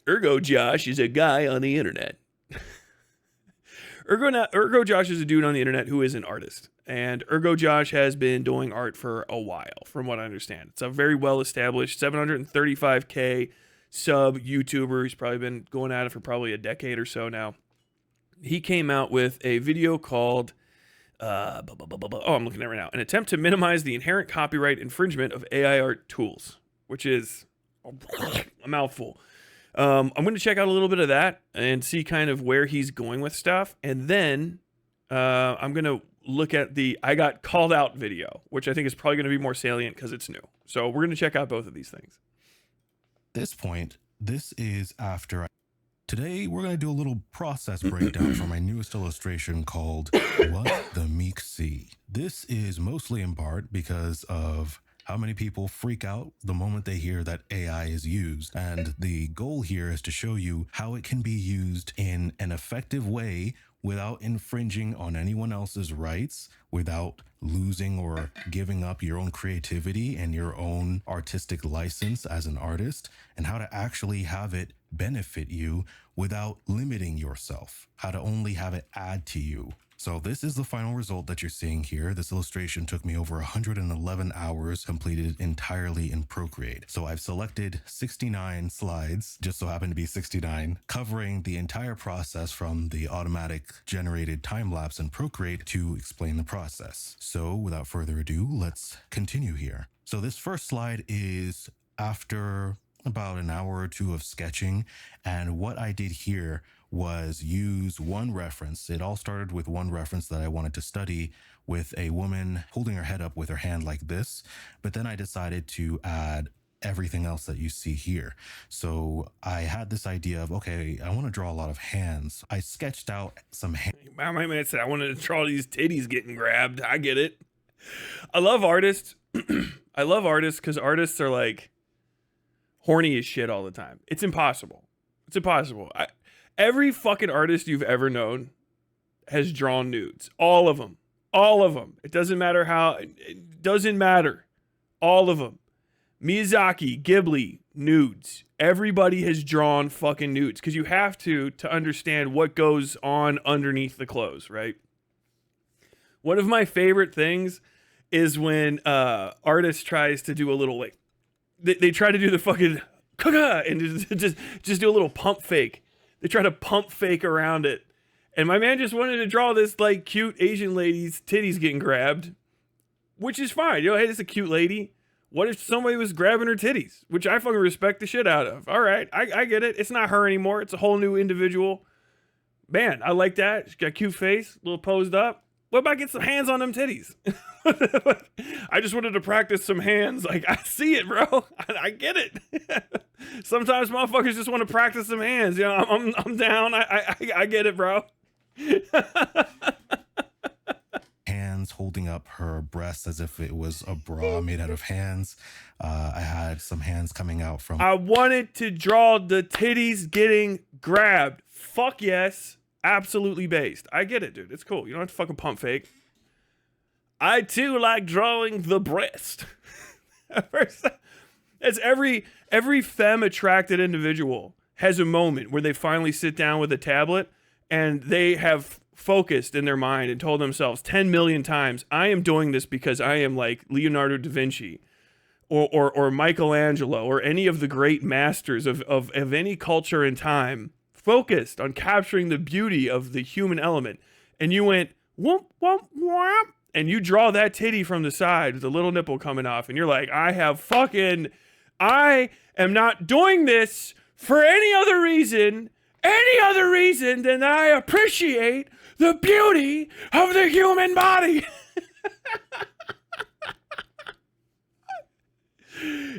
Ergojosh is a guy on the internet. Ergojosh is a dude on the internet who is an artist. And Ergojosh has been doing art for a while, from what I understand. It's a very well-established 735K sub YouTuber. He's probably been going at it for probably a decade or so now. He came out with a video called, I'm looking at it right now, an attempt to minimize the inherent copyright infringement of AI art tools, which is a mouthful. I'm going to check out a little bit of that and see kind of where he's going with stuff. And then I'm going to look at the I got called out video, which I think is probably going to be more salient because it's new. So we're going to check out both of these things. At this point, this is after. Today, we're going to do a little process breakdown for my newest illustration called What the Meek See. This is mostly in part because of how many people freak out the moment they hear that AI is used. And the goal here is to show you how it can be used in an effective way without infringing on anyone else's rights, without losing or giving up your own creativity and your own artistic license as an artist, and how to actually have it benefit you without limiting yourself, how to only have it add to you. So this is the final result that you're seeing here. This illustration took me over 111 hours, completed entirely in Procreate. So I've selected 69 slides, just so happen to be 69, covering the entire process from the automatic generated time lapse in Procreate to explain the process. So without further ado, let's continue here. So this first slide is after about an hour or two of sketching, and what I did here was use one reference. It all started with one reference that I wanted to study, with a woman holding her head up with her hand like this, but then I decided to add everything else that you see here. So I had this idea of, okay, I want to draw a lot of hands. I sketched out some hands. My man said I wanted to draw these titties getting grabbed. I get it. I love artists. I love artists because artists are like horny as shit all the time. It's impossible. It's impossible. Every fucking artist you've ever known has drawn nudes. All of them. All of them. It doesn't matter how. It doesn't matter. All of them. Miyazaki, Ghibli, nudes. Everybody has drawn fucking nudes because you have to understand what goes on underneath the clothes, right? One of my favorite things is when artist tries to do a little like they try to do the fucking and just do a little pump fake. They try to pump fake around it. And my man just wanted to draw this like cute Asian lady's titties getting grabbed, which is fine. You know, hey, it's a cute lady. What if somebody was grabbing her titties? Which I fucking respect the shit out of. All right, I get it. It's not her anymore. It's a whole new individual. Man, I like that. She's got a cute face, a little posed up. What about get some hands on them titties? I just wanted to practice some hands. Like, I see it, bro. I get it. Sometimes motherfuckers just want to practice some hands. You know, I'm down. I get it, bro. Hands holding up her breast as if it was a bra made out of hands. I had some hands coming out from... I wanted to draw the titties getting grabbed. Fuck yes. Absolutely based. I get it, dude. It's cool. You don't have to fucking pump fake. I too like drawing the breast. It's every femme attracted individual has a moment where they finally sit down with a tablet and they have focused in their mind and told themselves 10 million times, I am doing this because I am like Leonardo da Vinci or Michelangelo or any of the great masters of any culture and time, focused on capturing the beauty of the human element. And you went, whoop, whoop, whoop, and you draw that titty from the side with the little nipple coming off, and you're like, I am not doing this for any other reason than I appreciate the beauty of the human body.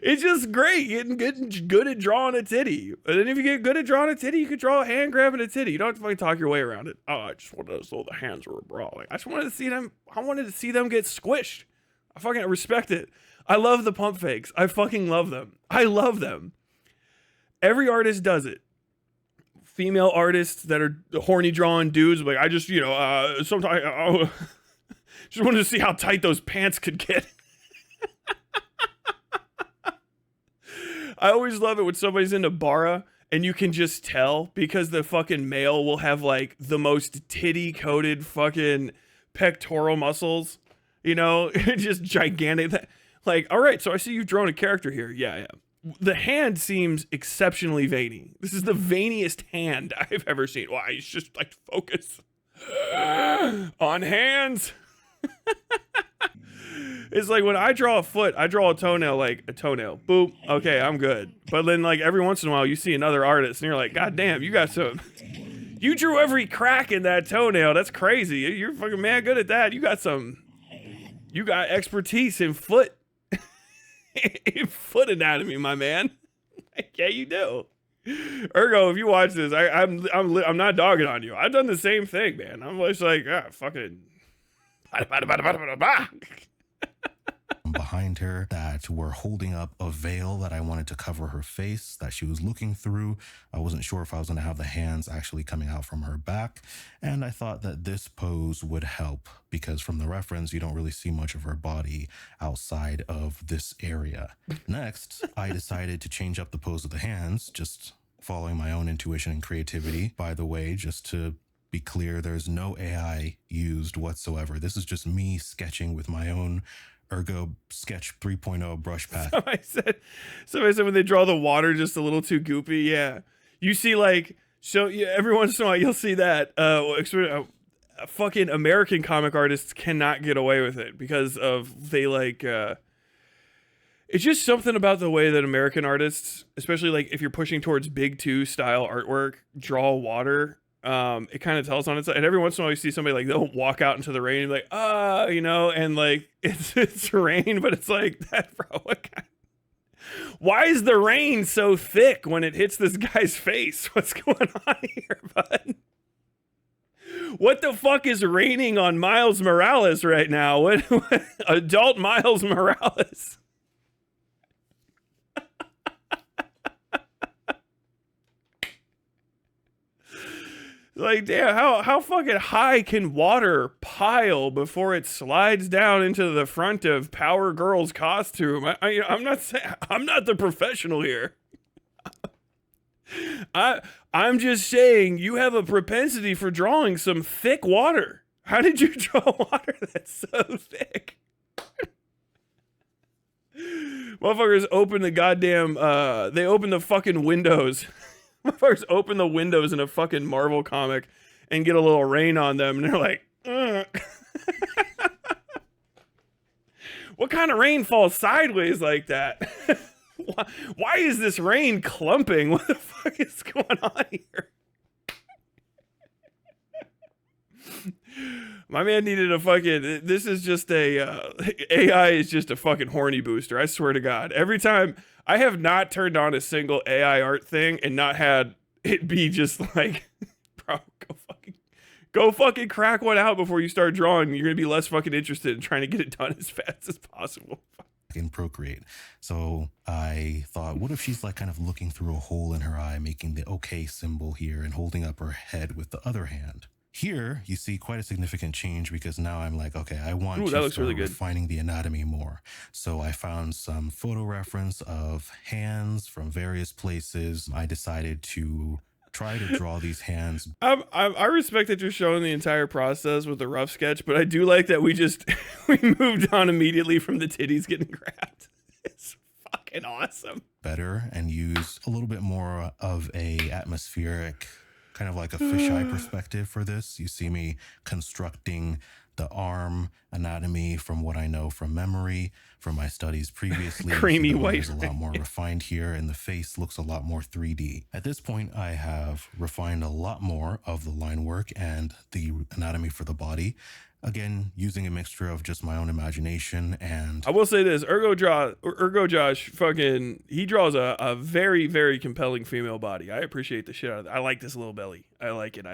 It's just great getting good at drawing a titty. And then if you get good at drawing a titty, you could draw a hand grabbing a titty. You don't have to fucking talk your way around it. Oh, I just wanted to so the hands were brawling. I just wanted to see them. I wanted to see them get squished. I fucking respect it. I love the pump fakes. I fucking love them. I love them. Every artist does it. Female artists that are horny drawing dudes, like I just, sometimes just wanted to see how tight those pants could get. I always love it when somebody's into bara and you can just tell because the fucking male will have like the most titty coated fucking pectoral muscles, you know, just gigantic. Like, all right, so I see you've drawn a character here. Yeah. The hand seems exceptionally veiny. This is the veiniest hand I've ever seen. Why? It's just like focus on hands. It's like when I draw a foot, I draw a toenail like a toenail. Boop. Okay, I'm good. But then like every once in a while you see another artist and you're like, God damn, you got some. You drew every crack in that toenail. That's crazy. You're fucking mad good at that. You got expertise in foot. In foot anatomy, my man. Yeah, you do. Ergo, if you watch this, I'm not dogging on you. I've done the same thing, man. I'm just like, fucking. Behind her that were holding up a veil that I wanted to cover her face that she was looking through. I wasn't sure if I was going to have the hands actually coming out from her back, and I thought that this pose would help because from the reference you don't really see much of her body outside of this area. Next, I decided to change up the pose of the hands, just following my own intuition and creativity. By the way, just to be clear, there's no AI used whatsoever. This is just me sketching with my own Ergo Sketch 3.0 brush pad. Somebody said when they draw the water just a little too goopy. Yeah, you see like every once in a while you'll see that. Fucking American comic artists cannot get away with it because of they like. It's just something about the way that American artists, especially like if you're pushing towards Big 2 style artwork, draw water. It kind of tells on itself, and every once in a while you see somebody like they'll walk out into the rain and be like, you know, and like it's rain, but it's like that, bro. Why is the rain so thick when it hits this guy's face? What's going on here, bud? What the fuck is raining on Miles Morales right now? What adult Miles Morales? Like, damn, how fucking high can water pile before it slides down into the front of Power Girl's costume? I'm not saying I'm not the professional here. I'm just saying you have a propensity for drawing some thick water. How did you draw water that's so thick? Motherfuckers open the goddamn they open the fucking windows. Motherfuckers open the windows in a fucking Marvel comic and get a little rain on them, and they're like, what kind of rain falls sideways like that? Why is this rain clumping? What the fuck is going on here? My man needed a fucking, this is just AI is just a fucking horny booster. I swear to God. Every time, I have not turned on a single AI art thing and not had it be just like, bro, go fucking crack one out before you start drawing. You're going to be less fucking interested in trying to get it done as fast as possible. In Procreate. So I thought, what if she's like kind of looking through a hole in her eye, making the okay symbol here and holding up her head with the other hand. Here, you see quite a significant change because now I'm like, okay, I want to start really refining the anatomy more. So I found some photo reference of hands from various places. I decided to try to draw these hands. I respect that you're showing the entire process with the rough sketch, but I do like that we moved on immediately from the titties getting grabbed. It's fucking awesome. Better and use a little bit more of a atmospheric, kind of like a fisheye perspective for this. You see me constructing the arm anatomy from what I know from memory, from my studies previously. Creamy so white. It's a lot more refined here, and the face looks a lot more 3D. At this point, I have refined a lot more of the line work and the anatomy for the body. Again, using a mixture of just my own imagination and... I will say this, Ergojosh fucking, he draws a very, very compelling female body. I appreciate the shit out of it. I like this little belly. I like it.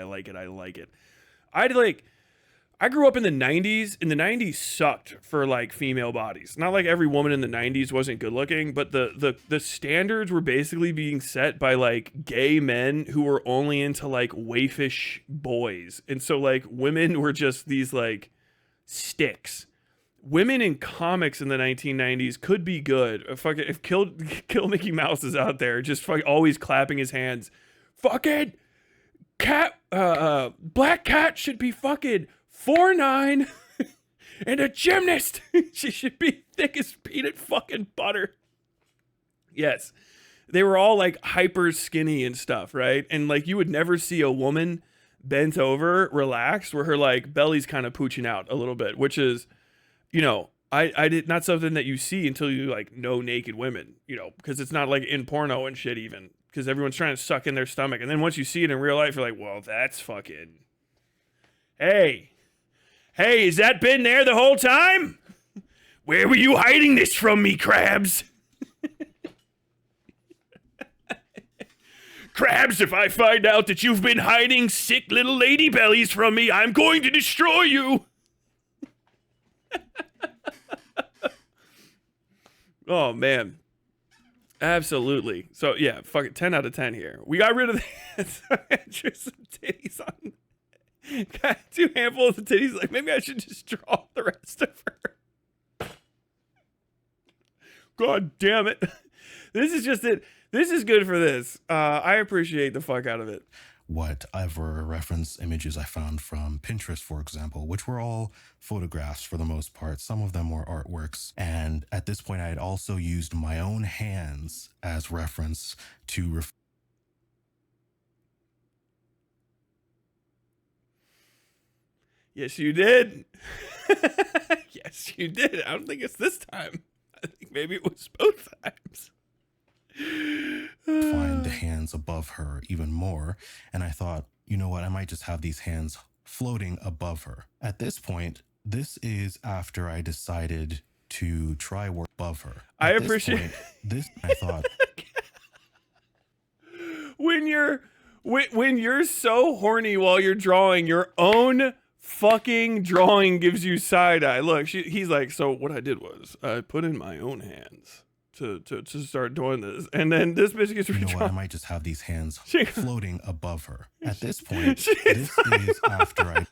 I grew up in the 90s, and the 90s sucked for like female bodies. Not like every woman in the 90s wasn't good looking, but the standards were basically being set by like gay men who were only into like waifish boys. And so like women were just these like sticks. women in comics in the 1990s could be good. If Kill Mickey Mouse is out there, just always clapping his hands. Fucking cat, black cat should be fucking 4'9" and a gymnast. She should be thick as peanut fucking butter. Yes. They were all like hyper skinny and stuff, right? And like you would never see a woman bent over, relaxed, where her like belly's kind of pooching out a little bit, which is, you know, I did not something that you see until you like know naked women, you know, because it's not like in porno and shit even, because everyone's trying to suck in their stomach. And then once you see it in real life, you're like, well, that's fucking, hey, has that been there the whole time? Where were you hiding this from me, Krabs? Krabs, if I find out that you've been hiding sick little lady bellies from me, I'm going to destroy you. Oh, man. Absolutely. So, yeah, fuck it. 10 out of 10 here. We got rid of some titties on. Got 2 handfuls of titties. Like, maybe I should just draw the rest of her. God damn it. This is just it. This is good for this. I appreciate the fuck out of it. Whatever reference images I found from Pinterest, for example, which were all photographs for the most part. Some of them were artworks. And at this point, I had also used my own hands as reference to Yes, you did. Yes, you did. I don't think it's this time. I think maybe it was both times. find the hands above her even more. And I thought, you know what, I might just have these hands floating above her. At this point, this is after I decided to try work above her. I appreciate this. I thought when you're so horny while you're drawing, your own fucking drawing gives you side eye. Look, he's like, so what I did was I put in my own hands to start doing this, and then this bitch gets redrawn. You know what, I might just have these hands floating above her. At this point, this is after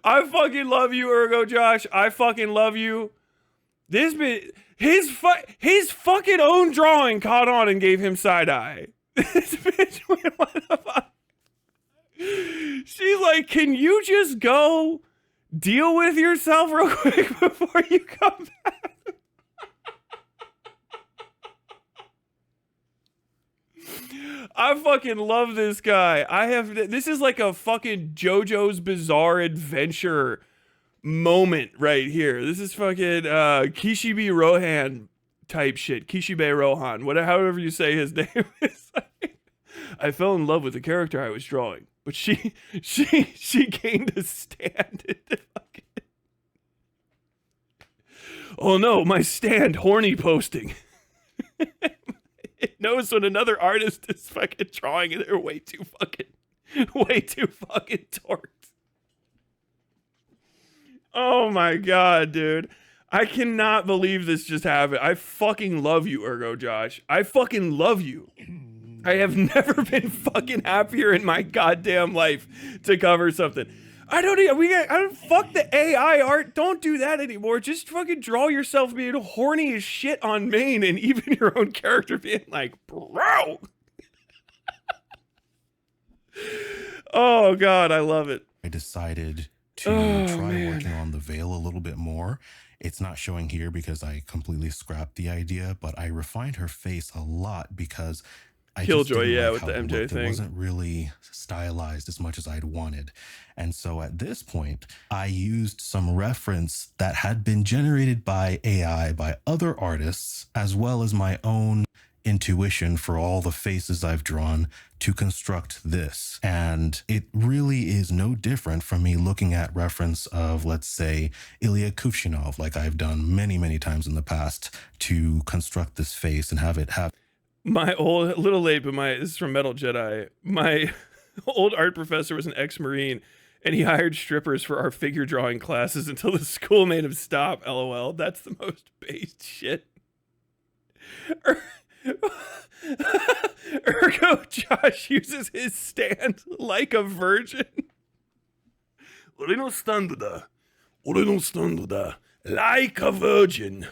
I fucking love you, Ergojosh. I fucking love you. This bitch, his fucking own drawing caught on and gave him side eye. This bitch went, what the fuck? She's like, can you just go deal with yourself real quick before you come back? I fucking love this guy. This is like a fucking JoJo's Bizarre Adventure moment right here. This is fucking Kishibe Rohan type shit. Kishibe Rohan, however you say his name is. I fell in love with the character I was drawing, but she gained a stand in the fucking... Oh no, my stand horny posting. It knows when another artist is fucking drawing and they're way too fucking torqued. Oh my god, dude. I cannot believe this just happened. I fucking love you, Ergojosh. I fucking love you. I have never been fucking happier in my goddamn life to cover something. I don't fuck the AI art. Don't do that anymore. Just fucking draw yourself being horny as shit on main, and even your own character being like, bro. Oh god, I love it. I decided to try working on the veil a little bit more. It's not showing here because I completely scrapped the idea, but I refined her face a lot because Killjoy, yeah, with the MJ thing. It wasn't really stylized as much as I'd wanted. And so at this point, I used some reference that had been generated by AI by other artists, as well as my own intuition for all the faces I've drawn to construct this. And it really is no different from me looking at reference of, let's say, Ilya Kuvshinov, like I've done many, many times in the past, to construct this face and have it have... My old, a little late, but this is from Metal Jedi. My old art professor was an ex-Marine, and he hired strippers for our figure drawing classes until the school made him stop. LOL. That's the most based shit. Ergojosh uses his stand like a virgin. 俺のスタンドだ。俺のスタンドだ。Like a virgin.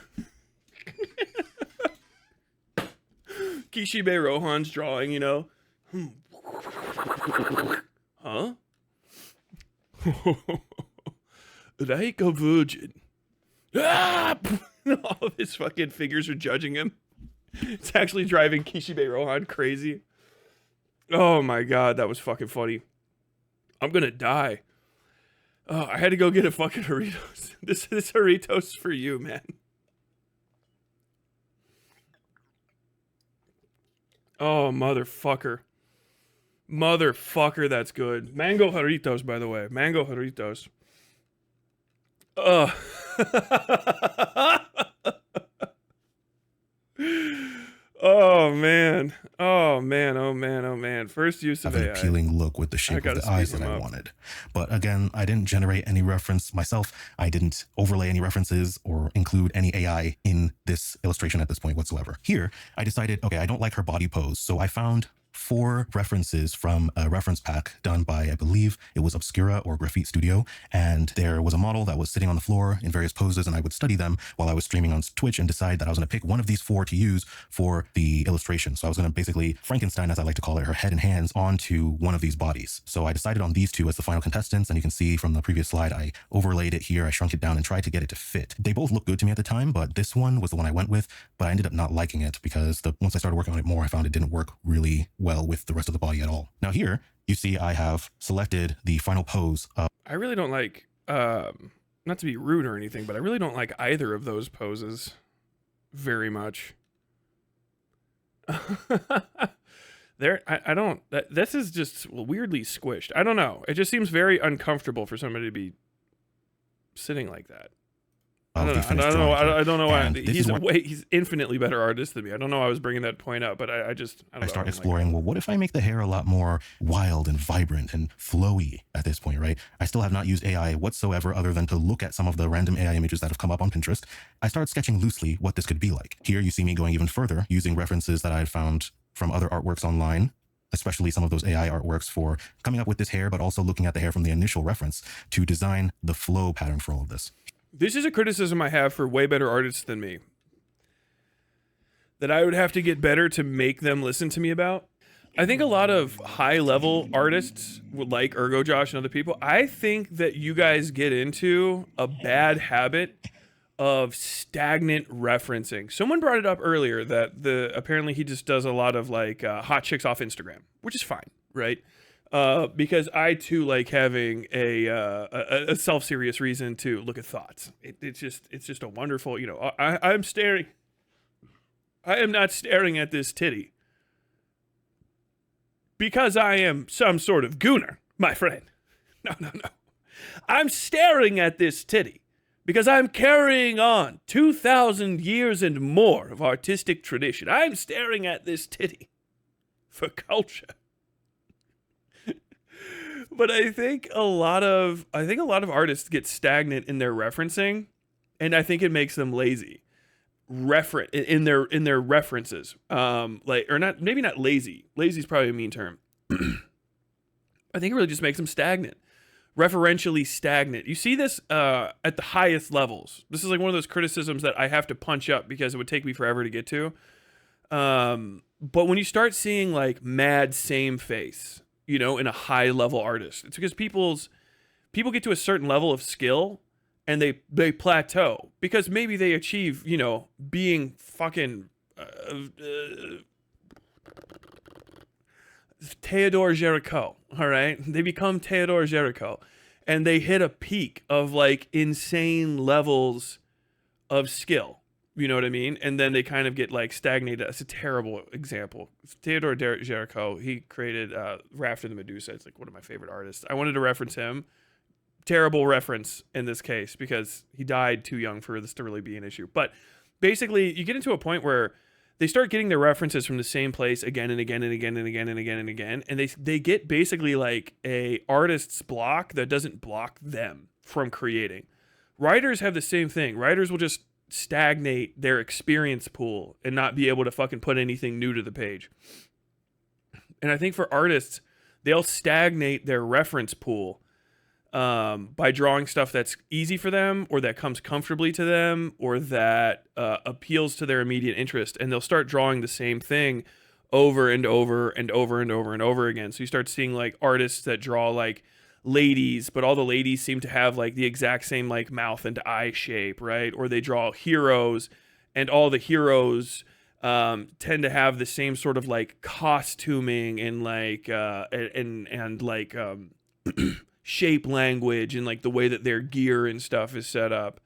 Kishibe Rohan's drawing, you know. Huh? Like a virgin. Ah! All of his fucking figures are judging him. It's actually driving Kishibe Rohan crazy. Oh my god, that was fucking funny. I'm gonna die. Oh, I had to go get a fucking Doritos. This is Doritos for you, man. Oh, motherfucker. Motherfucker, that's good. Mango Doritos, by the way. Mango Doritos. Ugh. Oh man. Oh man. Oh man. Oh man. First use of have an AI. appealing look with the shape of the eyes that I wanted. But again, I didn't generate any reference myself. I didn't overlay any references or include any AI in this illustration at this point whatsoever. Here, I decided, okay, I don't like her body pose. So I found 4 references from a reference pack done by, I believe it was Obscura or Graffiti Studio. And there was a model that was sitting on the floor in various poses, and I would study them while I was streaming on Twitch and decide that I was going to pick one of these 4 to use for the illustration. So I was going to basically Frankenstein, as I like to call it, her head and hands onto one of these bodies. So I decided on these 2 as the final contestants. And you can see from the previous slide, I overlaid it here. I shrunk it down and tried to get it to fit. They both looked good to me at the time, but this one was the one I went with. But I ended up not liking it because once I started working on it more, I found it didn't work really well with the rest of the body at all. Now here, you see I have selected the final pose of... I really don't like, not to be rude or anything, but I really don't like either of those poses very much. I don't, this is just weirdly squished. I don't know. It just seems very uncomfortable for somebody to be sitting like that. I don't know why. He's infinitely better artist than me. I don't know why I was bringing that point up, but I start exploring, well, what if I make the hair a lot more wild and vibrant and flowy at this point, right? I still have not used AI whatsoever other than to look at some of the random AI images that have come up on Pinterest. I started sketching loosely what this could be like. Here you see me going even further, using references that I had found from other artworks online, especially some of those AI artworks for coming up with this hair, but also looking at the hair from the initial reference to design the flow pattern for all of this. This is a criticism I have for way better artists than me, that I would have to get better to make them listen to me about. I think a lot of high-level artists would like Ergojosh and other people. I think that you guys get into a bad habit of stagnant referencing. Someone brought it up earlier that apparently he just does a lot of like hot chicks off Instagram, which is fine, right? Because I too like having a self-serious reason to look at thoughts. It's just a wonderful, you know. I am not staring at this titty because I am some sort of gooner, my friend. No. I'm staring at this titty because I'm carrying on 2,000 years and more of artistic tradition. I'm staring at this titty for culture. But I think a lot of artists get stagnant in their referencing, and I think it makes them lazy. In their references, maybe not lazy. Lazy is probably a mean term. I think it really just makes them stagnant, referentially stagnant. You see this at the highest levels. This is like one of those criticisms that I have to punch up because it would take me forever to get to. But when you start seeing like mad same face, you know, in a high level artist, it's because people get to a certain level of skill and they plateau because maybe they achieve, you know, being fucking Theodore Jericho. All right, they become Theodore Jericho, and they hit a peak of like insane levels of skill. You know what I mean? And then they kind of get like stagnated. That's a terrible example. Theodore Jericho, he created Raft of the Medusa. It's like one of my favorite artists. I wanted to reference him. Terrible reference in this case because he died too young for this to really be an issue. But basically, you get into a point where they start getting their references from the same place again and again and again and again and again and again. And they get basically like a artist's block that doesn't block them from creating. Writers have the same thing. Writers will just stagnate their experience pool and not be able to fucking put anything new to the page. And I think for artists, they'll stagnate their reference pool by drawing stuff that's easy for them, or that comes comfortably to them, or that appeals to their immediate interest. And they'll start drawing the same thing over and over and over and over and over again. So you start seeing like artists that draw like ladies, but all the ladies seem to have like the exact same like mouth and eye shape, right? Or they draw heroes, and all the heroes tend to have the same sort of like costuming and like and like shape language, and like the way that their gear and stuff is set up.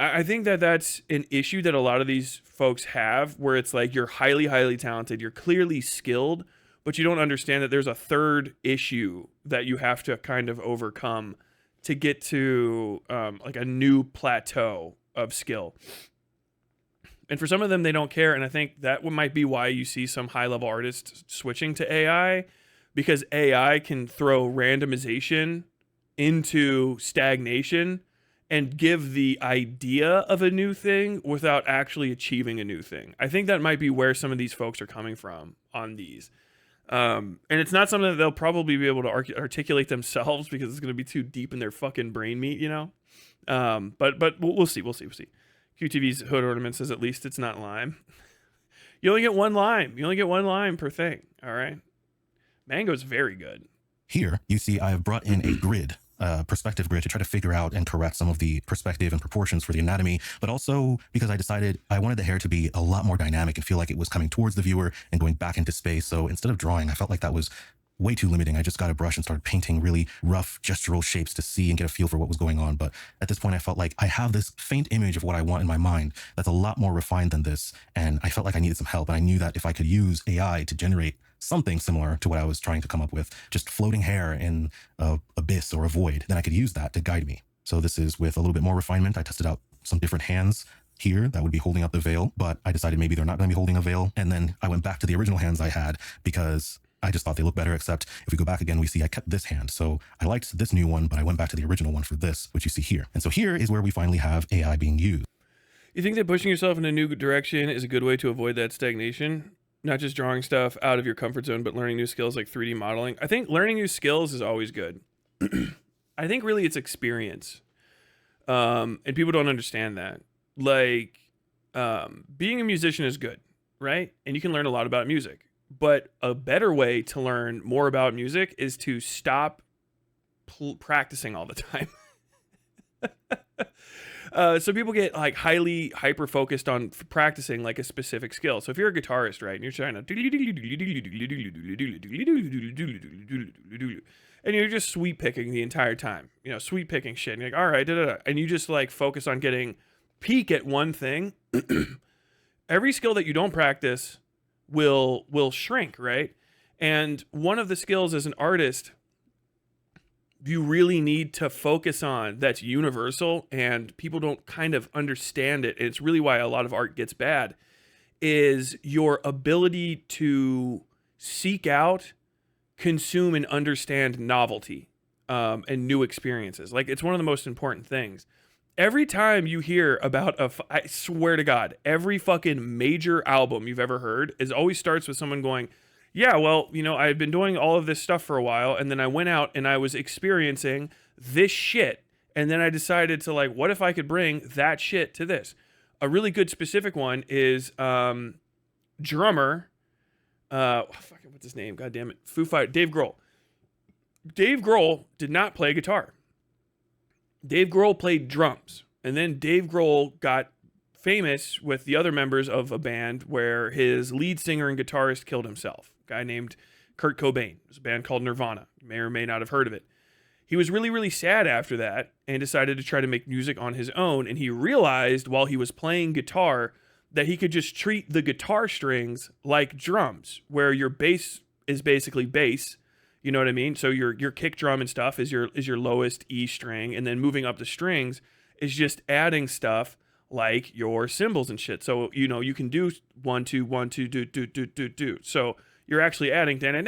I think that that's an issue that a lot of these folks have, where it's like you're highly, highly talented, you're clearly skilled, but you don't understand that there's a third issue that you have to kind of overcome to get to like a new plateau of skill. And for some of them, they don't care. And I think that might be why you see some high-level artists switching to AI, because AI can throw randomization into stagnation and give the idea of a new thing without actually achieving a new thing. I think that might be where some of these folks are coming from on these. And it's not something that they'll probably be able to articulate themselves, because it's going to be too deep in their fucking brain meat, you know? But we'll see. QTV's hood ornament says at least it's not lime. You only get one lime. You only get one lime per thing. All right. Mango's very good. Here, you see I have brought in a grid, perspective grid, to try to figure out and correct some of the perspective and proportions for the anatomy, but also because I decided I wanted the hair to be a lot more dynamic and feel like it was coming towards the viewer and going back into space. So instead of drawing, I felt like that was way too limiting. I just got a brush and started painting really rough gestural shapes to see and get a feel for what was going on. But at this point, I felt like I have this faint image of what I want in my mind that's a lot more refined than this. And I felt like I needed some help. And I knew that if I could use AI to generate something similar to what I was trying to come up with, just floating hair in a abyss or a void, then I could use that to guide me. So this is with a little bit more refinement. I tested out some different hands here that would be holding up the veil, but I decided maybe they're not going to be holding a veil. And then I went back to the original hands I had, because I just thought they looked better, except if we go back again, we see I kept this hand. So I liked this new one, but I went back to the original one for this, which you see here. And so here is where we finally have AI being used. You think that pushing yourself in a new direction is a good way to avoid that stagnation? Not just drawing stuff out of your comfort zone, but learning new skills like 3D modeling. I think learning new skills is always good. I think really it's experience. And people don't understand that. Like, being a musician is good, right? And you can learn a lot about music. But a better way to learn more about music is to stop practicing all the time. So people get like highly hyper focused on practicing like a specific skill. So if you're a guitarist, right, and you're trying to, and you're just sweep picking the entire time, you know, sweep picking shit, and you're like, all right, and you just like focus on getting peak at one thing. Every skill that you don't practice will shrink, right? And one of the skills as an artist you really need to focus on that's universal, and people don't kind of understand it, and it's really why a lot of art gets bad, is your ability to seek out, consume, and understand novelty and new experiences. Like, it's one of the most important things. Every time you hear about I swear to God, every fucking major album you've ever heard always starts with someone going, yeah, well, you know, I've been doing all of this stuff for a while, and then I went out and I was experiencing this shit, and then I decided to, like, what if I could bring that shit to this? A really good specific one is drummer, what's his name? God damn it. Foo Fighters, Dave Grohl. Dave Grohl did not play guitar. Dave Grohl played drums, and then Dave Grohl got famous with the other members of a band where his lead singer and guitarist killed himself. A guy named Kurt Cobain. It was a band called Nirvana. You may or may not have heard of it. He was really, really sad after that and decided to try to make music on his own. And he realized while he was playing guitar that he could just treat the guitar strings like drums, where your bass is basically bass. You know what I mean? So your kick drum and stuff is your lowest E string, and then moving up the strings is just adding stuff like your cymbals and shit. So, you know, you can do 1 2 1 2 do do do do do. So you're actually adding, and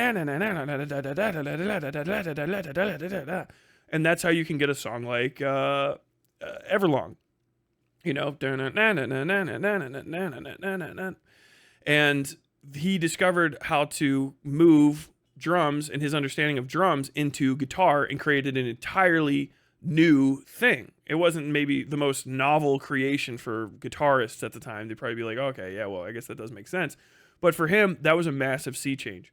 that's how you can get a song like Everlong. you know, and he discovered how to move drums and his understanding of drums into guitar and created an entirely new thing. It wasn't maybe the most novel creation for guitarists at the time. They'd probably be like, okay, yeah, well, I guess that does make sense. But for him, that was a massive sea change.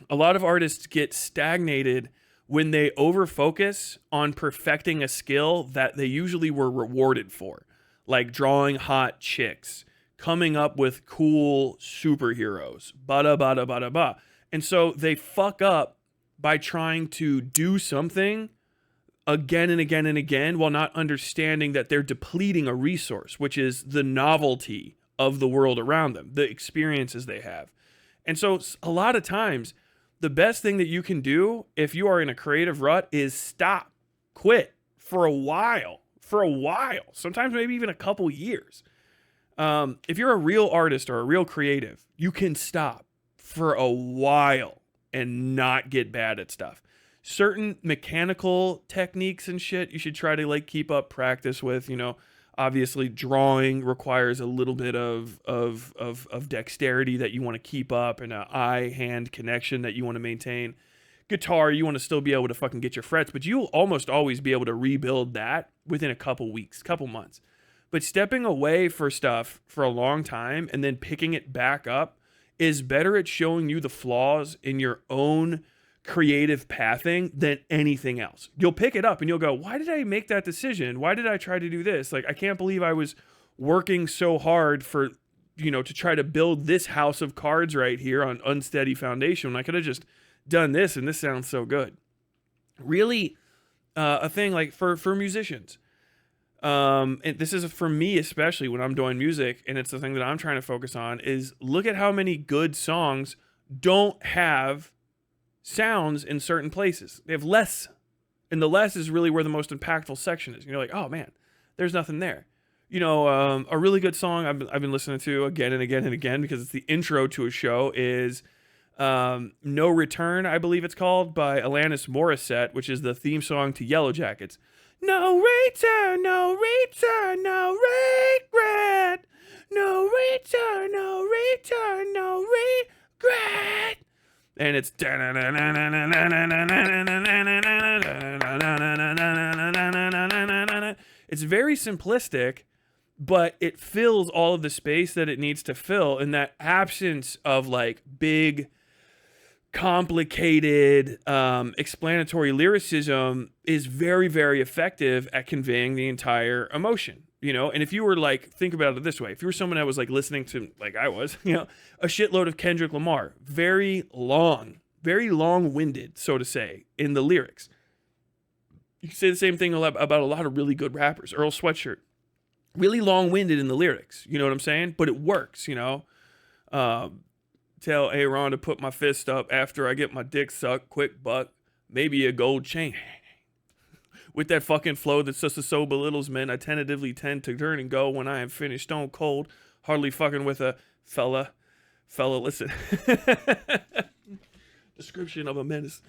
A lot of artists get stagnated when they overfocus on perfecting a skill that they usually were rewarded for, like drawing hot chicks, coming up with cool superheroes, bada bada bada ba. And so they fuck up by trying to do something again and again and again while not understanding that they're depleting a resource, which is the novelty of the world around them, the experiences they have. And so a lot of times, the best thing that you can do if you are in a creative rut is stop, quit for a while, sometimes maybe even a couple years. If you're a real artist or a real creative, you can stop for a while and not get bad at stuff. Certain mechanical techniques and shit you should try to like keep up practice with. You know, obviously drawing requires a little bit of dexterity that you want to keep up and an eye-hand connection that you want to maintain. Guitar, you want to still be able to fucking get your frets, but you'll almost always be able to rebuild that within a couple weeks, couple months. But stepping away for stuff for a long time and then picking it back up is better at showing you the flaws in your own creative pathing than anything else. You'll pick it up and you'll go, why did I make that decision? Why did I try to do this? Like, I can't believe I was working so hard for, you know, to try to build this house of cards right here on unsteady foundation when I could have just done this and this sounds so good. Really, a thing like for musicians. And this is for me, especially when I'm doing music, and it's the thing that I'm trying to focus on is look at how many good songs don't have sounds in certain places. They have less, and the less is really where the most impactful section is. You're like, oh man, there's nothing there. You know, a really good song I've been listening to again and again and again because it's the intro to a show is No Return, I believe it's called, by Alanis Morissette, which is the theme song to Yellow Jackets. No return, no return, no regret. No return, no return, no regret. And it's it's very simplistic, but it fills all of the space that it needs to fill in that absence of like big complicated explanatory lyricism is very, very effective at conveying the entire emotion, you know. And if you were like, think about it this way, if you were someone that was like listening to, like I was, you know, a shitload of Kendrick Lamar, very long-winded, so to say, in the lyrics. You can say the same thing about a lot of really good rappers. Earl Sweatshirt, really long-winded in the lyrics, you know what I'm saying, but it works, you know. Tell Aaron to put my fist up after I get my dick sucked. Quick buck, maybe a gold chain. With that fucking flow that so belittles men, I tentatively tend to turn and go when I am finished stone cold. Hardly fucking with a fella, listen. Description of a menace.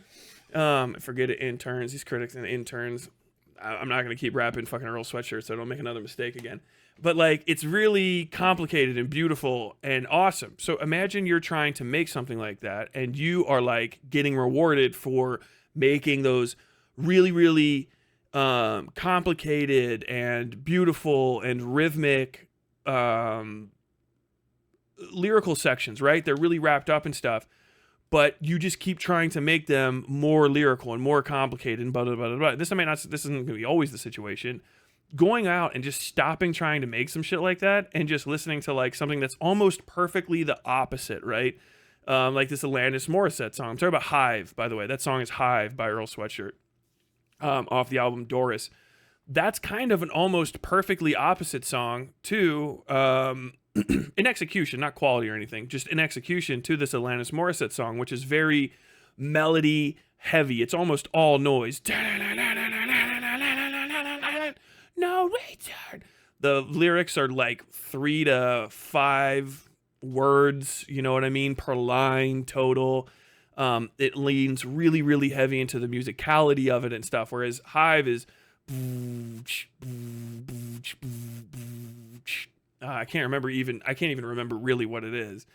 Forget it, interns. These critics and interns. I'm not going to keep rapping fucking Earl Sweatshirt so I don't make another mistake again. But like, it's really complicated and beautiful and awesome. So imagine you're trying to make something like that and you are like getting rewarded for making those really, really complicated and beautiful and rhythmic lyrical sections, right? They're really wrapped up and stuff. But you just keep trying to make them more lyrical and more complicated and blah, blah, blah, blah. This isn't going to be always the situation. Going out and just stopping trying to make some shit like that and just listening to like something that's almost perfectly the opposite, right? Like this Alanis Morissette song. I'm talking about Hive, by the way. That song is Hive by Earl Sweatshirt off the album Doris. That's kind of an almost perfectly opposite song to, in execution, not quality or anything, just in execution to this Alanis Morissette song, which is very melody heavy. It's almost all noise. No return. The lyrics are like 3 to 5 words, you know what I mean, per line total. It leans really, really heavy into the musicality of it and stuff, whereas Hive is I can't even remember really what it is.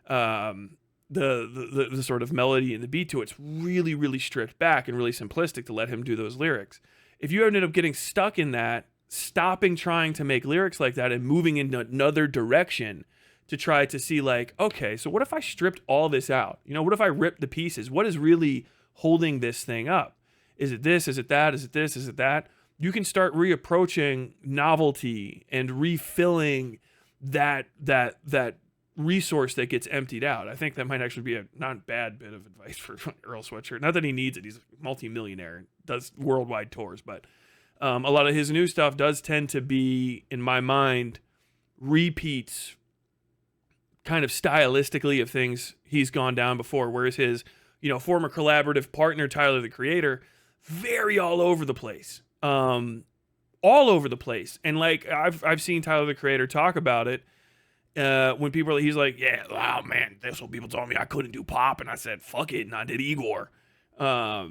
The sort of melody and the beat to it's really, really stripped back and really simplistic to let him do those lyrics. If you ended up getting stuck in that, stopping trying to make lyrics like that and moving in another direction to try to see like, okay, so what if I stripped all this out? You know, what if I ripped the pieces? What is really holding this thing up? Is it this? Is it that? Is it this? Is it that? You can start reapproaching novelty and refilling that resource that gets emptied out. I think that might actually be a not bad bit of advice for Earl Sweatshirt. Not that he needs it. He's a multi-millionaire, does worldwide tours, but a lot of his new stuff does tend to be, in my mind, repeats kind of stylistically of things he's gone down before, whereas his, former collaborative partner, Tyler, the Creator, very all over the place. All over the place. And like, I've seen Tyler, the Creator, talk about it. When people he's like, yeah, wow, man, that's what people told me I couldn't do pop, and I said, fuck it, and I did Igor, I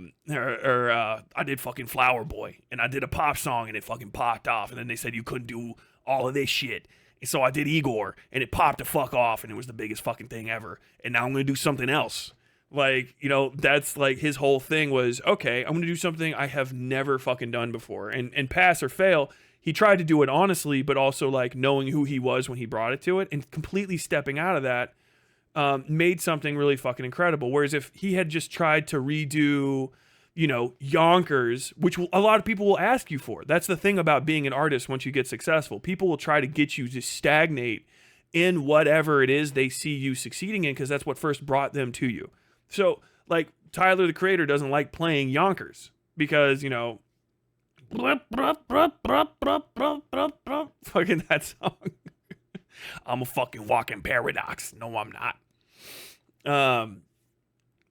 did fucking Flower Boy, and I did a pop song, and it fucking popped off, and then they said you couldn't do all of this shit, and so I did Igor, and it popped the fuck off, and it was the biggest fucking thing ever, and now I'm gonna do something else. Like, that's like his whole thing was, okay, I'm gonna do something I have never fucking done before, and pass or fail. He tried to do it honestly, but also like knowing who he was when he brought it to it, and completely stepping out of that made something really fucking incredible. Whereas if he had just tried to redo, Yonkers, which a lot of people will ask you for. That's the thing about being an artist once you get successful. People will try to get you to stagnate in whatever it is they see you succeeding in because that's what first brought them to you. So, like, Tyler, the Creator, doesn't like playing Yonkers because, fucking that song. I'm a fucking walking paradox. No, I'm not.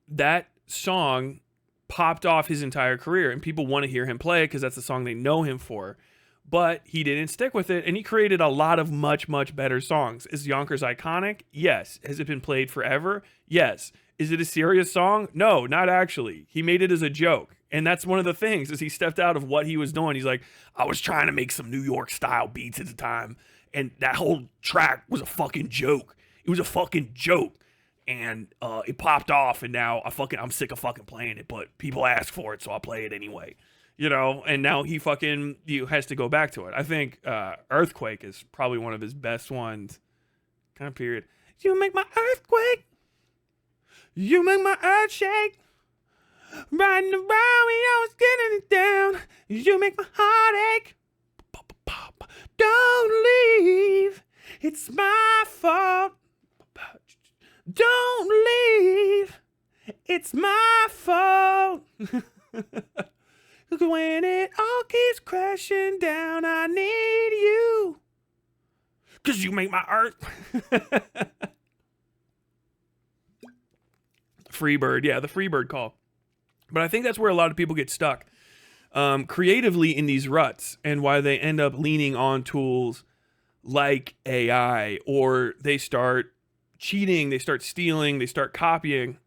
That song popped off his entire career, and people want to hear him play it because that's the song they know him for. But he didn't stick with it, and he created a lot of much, much better songs. Is Yonkers iconic? Yes. Has it been played forever? Yes. Is it a serious song? No, not actually. He made it as a joke. And that's one of the things, is he stepped out of what he was doing. He's like, I was trying to make some New York style beats at the time, and that whole track was a fucking joke. It was a fucking joke. And it popped off, and now I'm sick of fucking playing it, but people ask for it, so I'll play it anyway. And now he fucking has to go back to it. I think Earthquake is probably one of his best ones. Kind of period. You make my earthquake. You make my earth shake. Riding around, we always getting it down. You make my heart ache. Don't leave. It's my fault. Don't leave. It's my fault. When it all keeps crashing down, I need you. 'Cause you make my earth. Freebird, yeah, the Freebird call. But I think that's where a lot of people get stuck creatively in these ruts, and why they end up leaning on tools like AI, or they start cheating, they start stealing, they start copying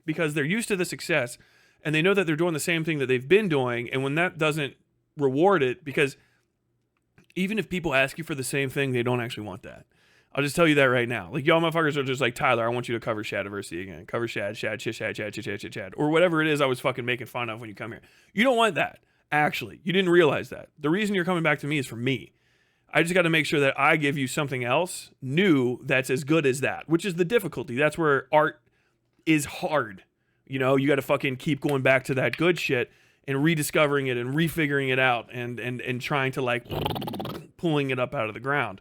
because they're used to the success and they know that they're doing the same thing that they've been doing. And when that doesn't reward it, because even if people ask you for the same thing, they don't actually want that. I'll just tell you that right now. Like, y'all motherfuckers are just like, Tyler, I want you to cover Shadiversity again. Cover Shad, or whatever it is I was fucking making fun of when you come here. You don't want that, actually. You didn't realize that. The reason you're coming back to me is for me. I just got to make sure that I give you something else new that's as good as that, which is the difficulty. That's where art is hard. You got to fucking keep going back to that good shit and rediscovering it and refiguring it out and trying to, like, pulling it up out of the ground.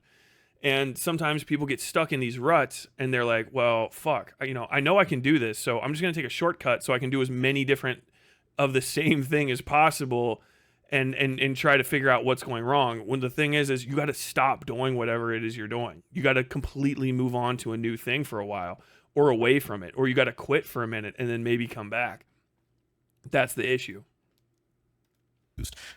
And sometimes people get stuck in these ruts and they're like, well, fuck, I know I can do this, so I'm just going to take a shortcut so I can do as many different of the same thing as possible and try to figure out what's going wrong. When the thing is you got to stop doing whatever it is you're doing. You got to completely move on to a new thing for a while, or away from it, or you got to quit for a minute and then maybe come back. That's the issue.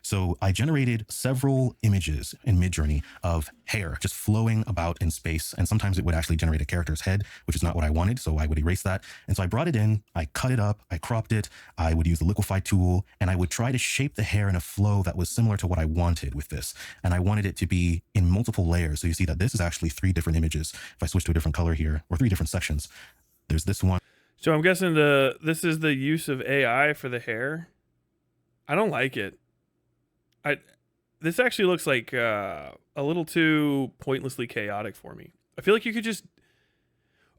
So I generated several images in Midjourney of hair just flowing about in space. And sometimes it would actually generate a character's head, which is not what I wanted. So I would erase that. And so I brought it in, I cut it up, I cropped it, I would use the liquify tool, and I would try to shape the hair in a flow that was similar to what I wanted with this. And I wanted it to be in multiple layers. So you see that this is actually 3 different images. If I switch to a different color here, or 3 different sections, there's this one. So I'm guessing this is the use of AI for the hair. I don't like it. This actually looks like a little too pointlessly chaotic for me. I feel like you could just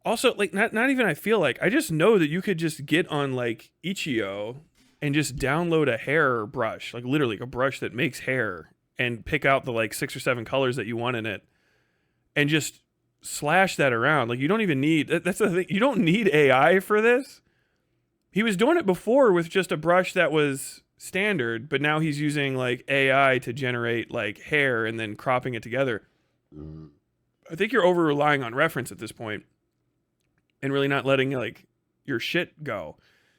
also like not even I feel like I just know that you could just get on like Itch.io and just download a hair brush, like literally a brush that makes hair, and pick out the like 6 or 7 colors that you want in it and just slash that around. Like you don't even need, that's the thing, you don't need AI for this. He was doing it before with just a brush that was standard, but now he's using like AI to generate like hair and then cropping it together. I think you're over relying on reference at this point and really not letting like your shit go.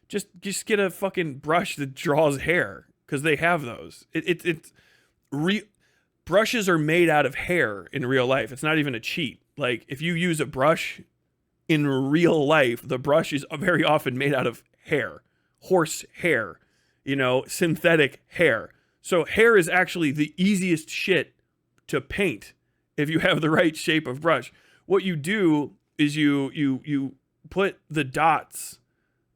Just get a fucking brush that draws hair, because they have those. Brushes are made out of hair in real life. It's not even a cheat. Like if you use a brush in real life, the brush is very often made out of hair, horse hair, you know, synthetic hair. So hair is actually the easiest shit to paint if you have the right shape of brush. What you do is you put the dots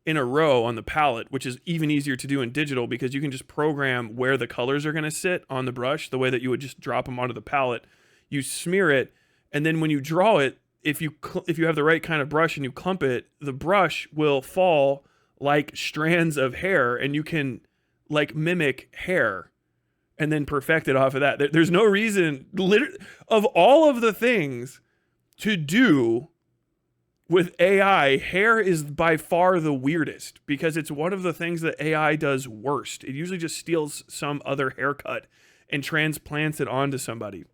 in a row on the palette, which is even easier to do in digital because you can just program where the colors are going to sit on the brush the way that you would just drop them onto the palette. You smear it, and then when you draw it, if you have the right kind of brush and you clump it, the brush will fall like strands of hair, and you can like mimic hair and then perfect it off of that. There's no reason, of all of the things to do with AI, hair is by far the weirdest because it's one of the things that AI does worst. It usually just steals some other haircut and transplants it onto somebody.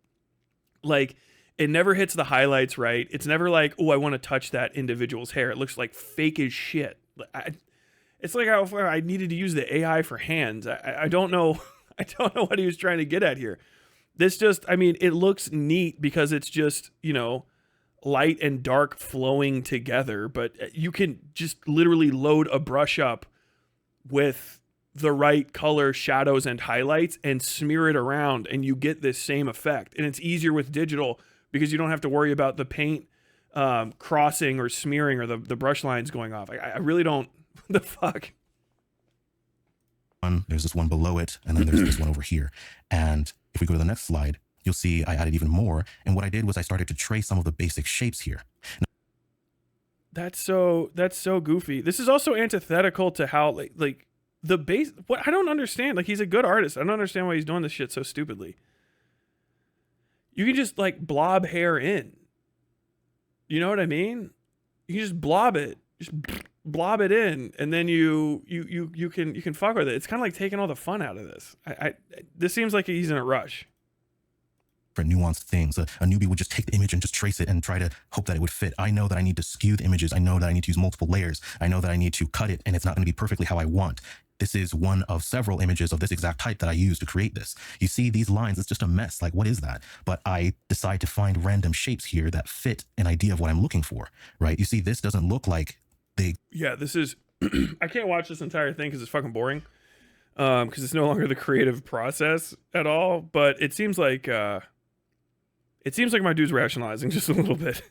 Like, it never hits the highlights right. It's never like, oh, I want to touch that individual's hair. It looks like fake as shit. It's like I needed to use the AI for hands. I don't know. I don't know what he was trying to get at here. This just, I mean, it looks neat because it's just, you know, light and dark flowing together, but you can just literally load a brush up with the right color, shadows, and highlights and smear it around, and you get this same effect. And it's easier with digital because you don't have to worry about the paint crossing or smearing or the brush lines going off. I really don't. What the fuck? There's this one below it, and then there's this one over here. And if we go to the next slide, you'll see I added even more. And what I did was I started to trace some of the basic shapes here. That's so goofy. This is also antithetical to how like the base. What I don't understand. Like, he's a good artist. I don't understand why he's doing this shit so stupidly. You can just like blob hair in. You know what I mean? You can just blob it. Just blob it in, and then you can fuck with it. It's kind of like taking all the fun out of this. This seems like he's in a rush. For nuanced things, a newbie would just take the image and just trace it and try to hope that it would fit. I know that I need to skew the images. I know that I need to use multiple layers. I know that I need to cut it, and it's not going to be perfectly how I want. This is one of several images of this exact type that I used to create this. You see these lines, it's just a mess. Like, what is that? But I decide to find random shapes here that fit an idea of what I'm looking for, right? You see, this doesn't look like yeah, this is, I can't watch this entire thing because it's fucking boring. Because it's no longer the creative process at all. But it seems like my dude's rationalizing just a little bit.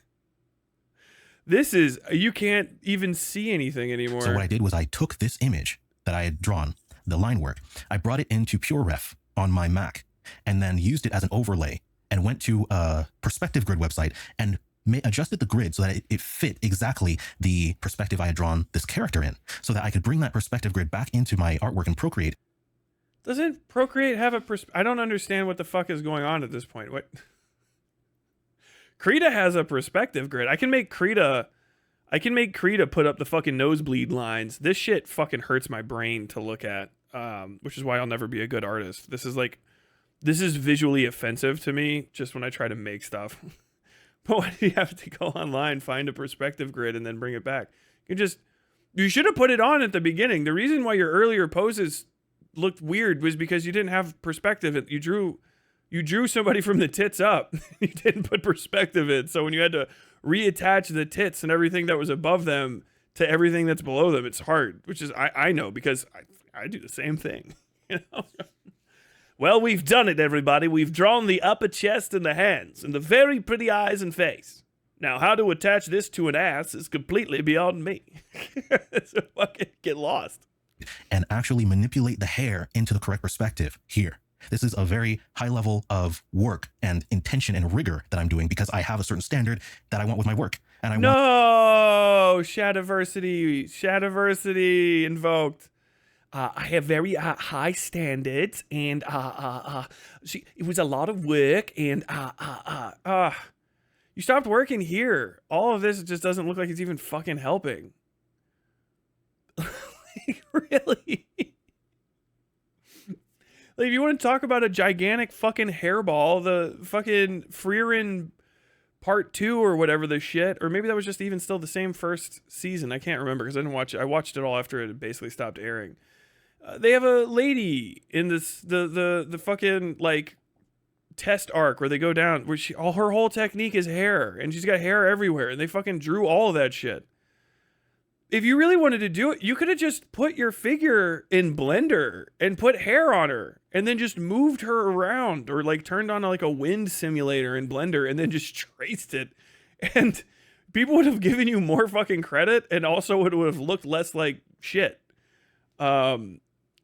This is, you can't even see anything anymore. So what I did was I took this image that I had drawn, the line work, I brought it into PureRef on my Mac, and then used it as an overlay and went to a perspective grid website and adjusted the grid so that it fit exactly the perspective I had drawn this character in, so that I could bring that perspective grid back into my artwork in Procreate. Doesn't Procreate have a I don't understand what the fuck is going on at this point. What? Krita has a perspective grid. I can make Krita put up the fucking nosebleed lines. This shit fucking hurts my brain to look at, which is why I'll never be a good artist. This is visually offensive to me just when I try to make stuff. But why do you have to go online, find a perspective grid, and then bring it back? You should have put it on at the beginning. The reason why your earlier poses looked weird was because you didn't have perspective. You drew somebody from the tits up. You didn't put perspective in. So when you had to reattach the tits and everything that was above them to everything that's below them, it's hard, which is, I know, because I do the same thing. You know? Well, we've done it, everybody. We've drawn the upper chest and the hands and the very pretty eyes and face. Now, how to attach this to an ass is completely beyond me. So fucking get lost. And actually manipulate the hair into the correct perspective here. This is a very high level of work and intention and rigor that I'm doing because I have a certain standard that I want with my work. And I want Shadiversity invoked. I have very high standards, and it was a lot of work, and you stopped working here. All of this just doesn't look like it's even fucking helping. Like, really? Like, if you want to talk about a gigantic fucking hairball, the fucking Freerin Part 2 or whatever the shit, or maybe that was just even still the same first season. I can't remember because I didn't watch it. I watched it all after it basically stopped airing. They have a lady in this the fucking like test arc where they go down where all her whole technique is hair, and she's got hair everywhere, and they fucking drew all of that shit. If you really wanted to do it, you could have just put your figure in Blender and put hair on her and then just moved her around, or like turned on like a wind simulator in Blender and then just traced it. And people would have given you more fucking credit, and also it would have looked less like shit.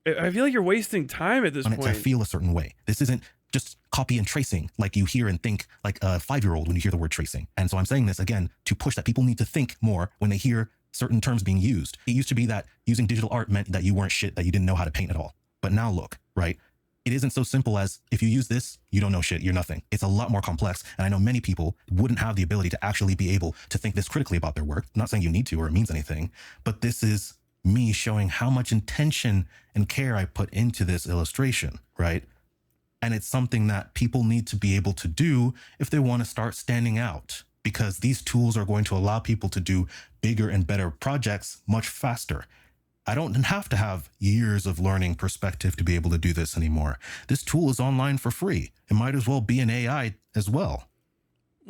I feel like you're wasting time at this point. To feel a certain way. This isn't just copy and tracing like you hear and think like a 5-year-old when you hear the word tracing. And so I'm saying this again to push that people need to think more when they hear certain terms being used. It used to be that using digital art meant that you weren't shit, that you didn't know how to paint at all. But now look, right? It isn't so simple as if you use this, you don't know shit, you're nothing. It's a lot more complex. And I know many people wouldn't have the ability to actually be able to think this critically about their work. I'm not saying you need to or it means anything, but this is me showing how much intention and care I put into this illustration, right? And it's something that people need to be able to do if they want to start standing out, because these tools are going to allow people to do bigger and better projects much faster. I don't have to have years of learning perspective to be able to do this anymore. This tool is online for free. It might as well be an AI as well.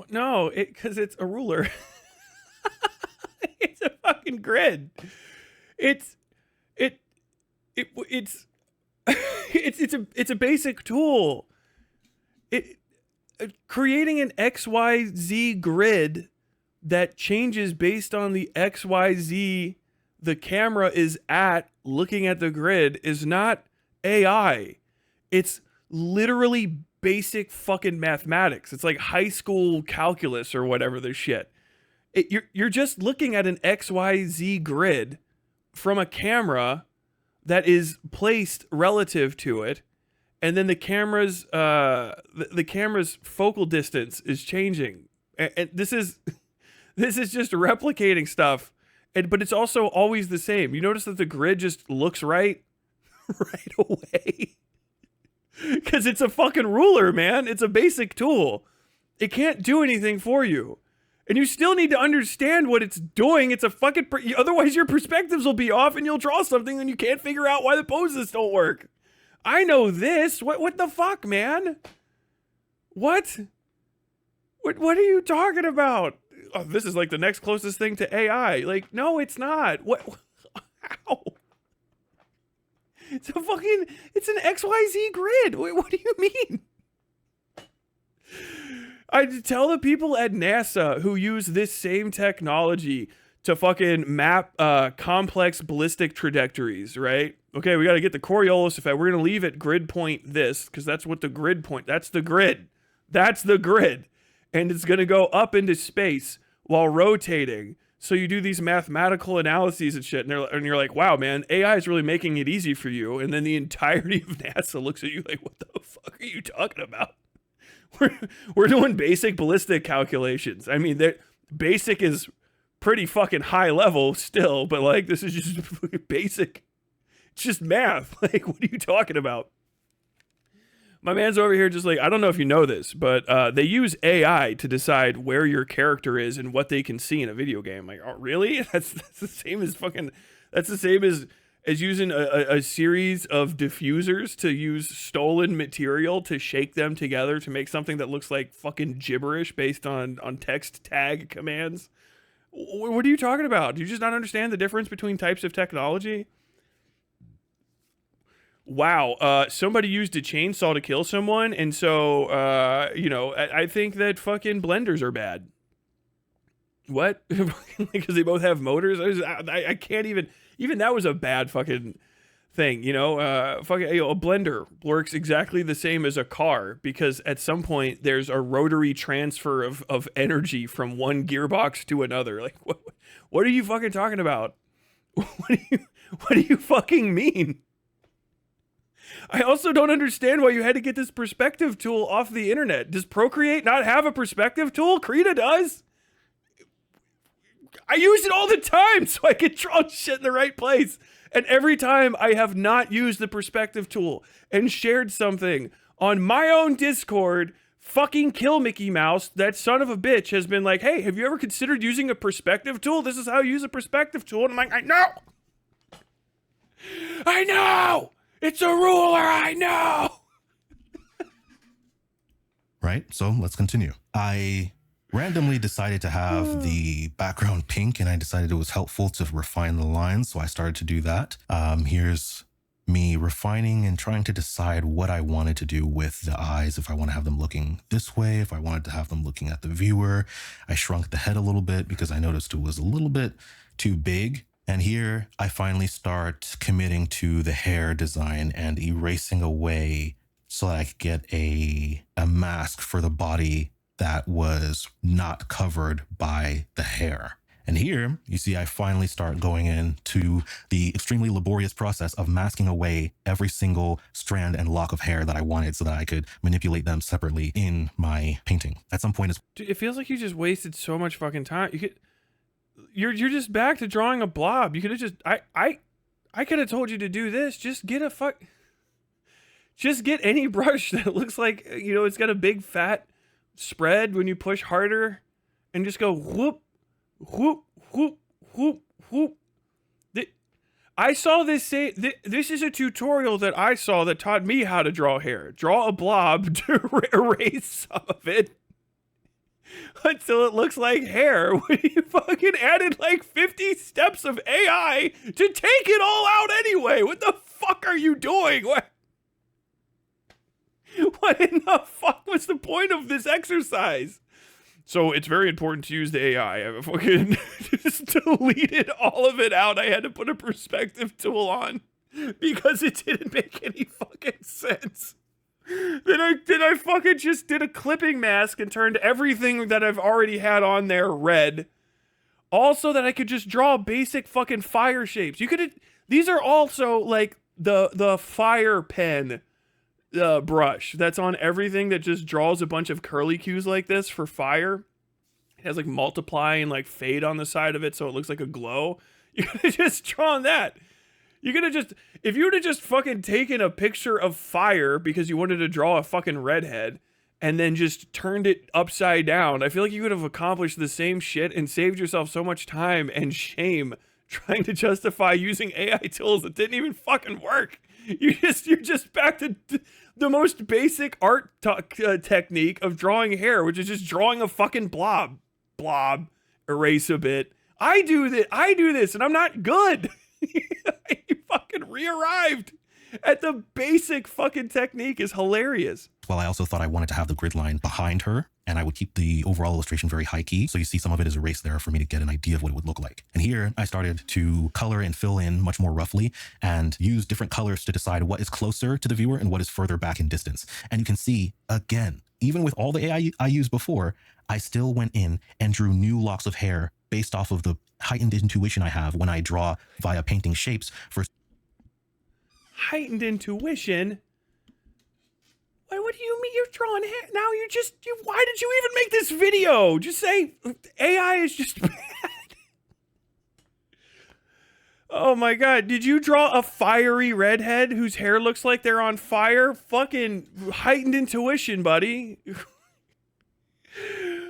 No, because it's a ruler. It's a fucking grid. It's a basic tool. Creating an XYZ grid that changes based on the XYZ the camera is at looking at the grid is not AI. It's literally basic fucking mathematics. It's like high school calculus or whatever the shit. You're just looking at an XYZ grid from a camera that is placed relative to it, and then the camera's focal distance is changing. And this is just replicating stuff, but it's also always the same. You notice that the grid just looks right away because it's a fucking ruler, man. It's a basic tool. It can't do anything for you. And you still need to understand what it's doing. It's a fucking... otherwise, your perspectives will be off and you'll draw something and you can't figure out why the poses don't work. I know this. What the fuck, man? What are you talking about? Oh, this is like the next closest thing to AI. Like, no, it's not. What? How? It's an XYZ grid. What do you mean? I tell the people at NASA who use this same technology to fucking map complex ballistic trajectories, right? Okay, we got to get the Coriolis effect. We're going to leave it grid point this, because that's what the grid point, that's the grid. That's the grid. And it's going to go up into space while rotating. So you do these mathematical analyses and shit, and you're like, wow, man, AI is really making it easy for you. And then the entirety of NASA looks at you like, what the fuck are you talking about? We're doing basic ballistic calculations. I mean, basic is pretty fucking high level still, but like, this is just basic. It's just math. Like, what are you talking about? My man's over here just like, I don't know if you know this, but they use AI to decide where your character is and what they can see in a video game. Like, oh, really? That's the same as fucking... That's the same as as using a series of diffusers to use stolen material to shake them together to make something that looks like fucking gibberish based on text tag commands. What are you talking about? Do you just not understand the difference between types of technology? Wow, somebody used a chainsaw to kill someone, and so, I think that fucking blenders are bad. What? Because they both have motors? I can't even that was a bad fucking thing, a blender works exactly the same as a car, because at some point there's a rotary transfer of energy from one gearbox to another. Like, what are you fucking talking about? What do you fucking mean? I also don't understand why you had to get this perspective tool off the internet. Does Procreate not have a perspective tool? Krita does. I use it all the time so I can draw shit in the right place. And every time I have not used the perspective tool and shared something on my own Discord, fucking Kill Mickey Mouse, that son of a bitch, has been like, hey, have you ever considered using a perspective tool? This is how you use a perspective tool. And I'm like, I know! It's a ruler, I know! Right? So let's continue. I randomly decided to have the background pink, and I decided it was helpful to refine the lines, so I started to do that. Here's me refining and trying to decide what I wanted to do with the eyes, if I want to have them looking this way, if I wanted to have them looking at the viewer. I shrunk the head a little bit because I noticed it was a little bit too big. And here I finally start committing to the hair design and erasing away so that I could get a mask for the body that was not covered by the hair. And here you see I finally start going into the extremely laborious process of masking away every single strand and lock of hair that I wanted so that I could manipulate them separately in my painting. At some point, Dude, it feels like you just wasted so much fucking time. You're just back to drawing a blob. You could have just I could have told you to do this. Just get any brush that looks like, it's got a big fat spread when you push harder, and just go whoop, whoop, whoop, whoop, whoop. I saw this this is a tutorial that I saw that taught me how to draw hair. Draw a blob to erase some of it until it looks like hair. You fucking added like 50 steps of AI to take it all out anyway. What the fuck are you doing? What in the fuck was the point of this exercise? So it's very important to use the AI. I fucking just deleted all of it out. I had to put a perspective tool on because it didn't make any fucking sense. Then I fucking just did a clipping mask and turned everything that I've already had on there red. Also that I could just draw basic fucking fire shapes. These are also like the fire pen brush that's on everything that just draws a bunch of curly cues like this for fire. It has like multiply and like fade on the side of it so it looks like a glow. You could have just drawn that. If you would have just fucking taken a picture of fire because you wanted to draw a fucking redhead and then just turned it upside down, I feel like you could have accomplished the same shit and saved yourself so much time and shame trying to justify using AI tools that didn't even fucking work. You're just back to the most basic art technique of drawing hair, which is just drawing a fucking blob, erase a bit. I do this, and I'm not good. You fucking re-arrived at the basic fucking technique is hilarious. Well, I also thought I wanted to have the grid line behind her, and I would keep the overall illustration very high key. So you see some of it is erased there for me to get an idea of what it would look like. And here I started to color and fill in much more roughly and use different colors to decide what is closer to the viewer and what is further back in distance. And you can see, again, even with all the AI I used before, I still went in and drew new locks of hair based off of the heightened intuition I have when I draw via painting shapes for heightened intuition. What do you mean you're drawing hair? Now why did you even make this video? Just say AI is just bad. Oh my god, did you draw a fiery redhead whose hair looks like they're on fire? Fucking heightened intuition, buddy.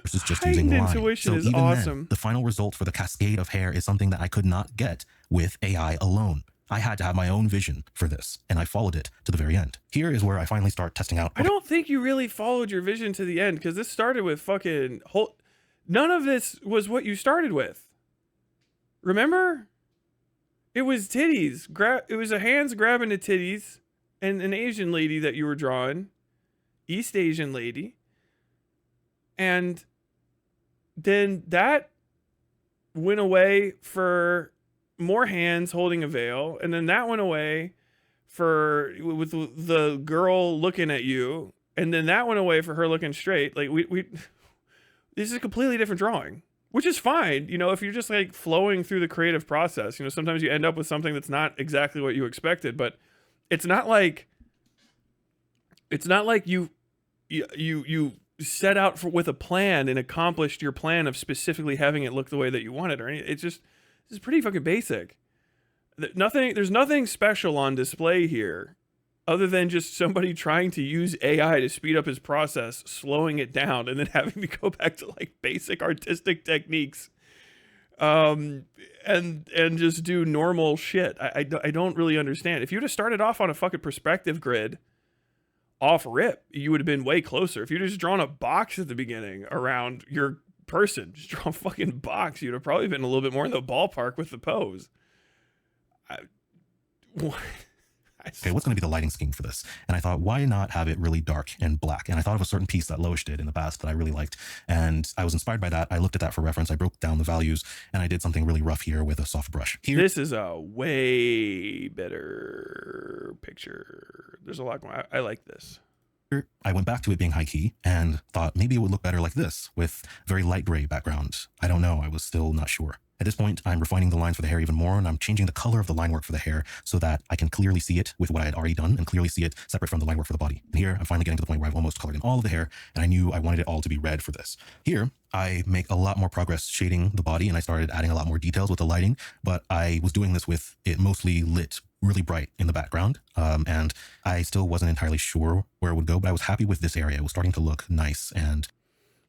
versus just using line. Intuition is awesome. Then, the final result for the cascade of hair is something that I could not get with AI alone. I had to have my own vision for this, and I followed it to the very end. Here is where I finally start testing out. I don't think you really followed your vision to the end, because this started with fucking none of this was what you started with. Remember? It was titties. It was a hands grabbing the titties and an Asian lady that you were drawing. East Asian lady. And then that went away for more hands holding a veil, and then that went away with the girl looking at you, and then that went away for her looking straight. Like we this is a completely different drawing, which is fine, you know, if you're just like flowing through the creative process. You know, sometimes you end up with something that's not exactly what you expected, but it's not like you set out with a plan and accomplished your plan of specifically having it look the way that you wanted or anything. It's pretty fucking basic. There's nothing special on display here other than just somebody trying to use AI to speed up his process, slowing it down, and then having to go back to like basic artistic techniques and just do normal shit. I don't really understand. If you'd have started off on a fucking perspective grid off rip, you would have been way closer. If you'd just drawn a box at the beginning around your person, just draw a fucking box, you'd have probably been a little bit more in the ballpark with the pose. Okay, what's going to be the lighting scheme for this? And I thought, why not have it really dark and black? And I thought of a certain piece that Loish did in the past that I really liked. And I was inspired by that. I looked at that for reference. I broke down the values, and I did something really rough here with a soft brush. This is a way better picture. There's a lot going on. I like this. I went back to it being high key and thought maybe it would look better like this with very light gray background. I don't know. I was still not sure. At this point, I'm refining the lines for the hair even more, and I'm changing the color of the line work for the hair so that I can clearly see it with what I had already done and clearly see it separate from the line work for the body. And here, I'm finally getting to the point where I've almost colored in all of the hair, and I knew I wanted it all to be red for this. Here, I make a lot more progress shading the body, and I started adding a lot more details with the lighting, but I was doing this with it mostly lit really bright in the background, and I still wasn't entirely sure where it would go, but I was happy with this area. It was starting to look nice. And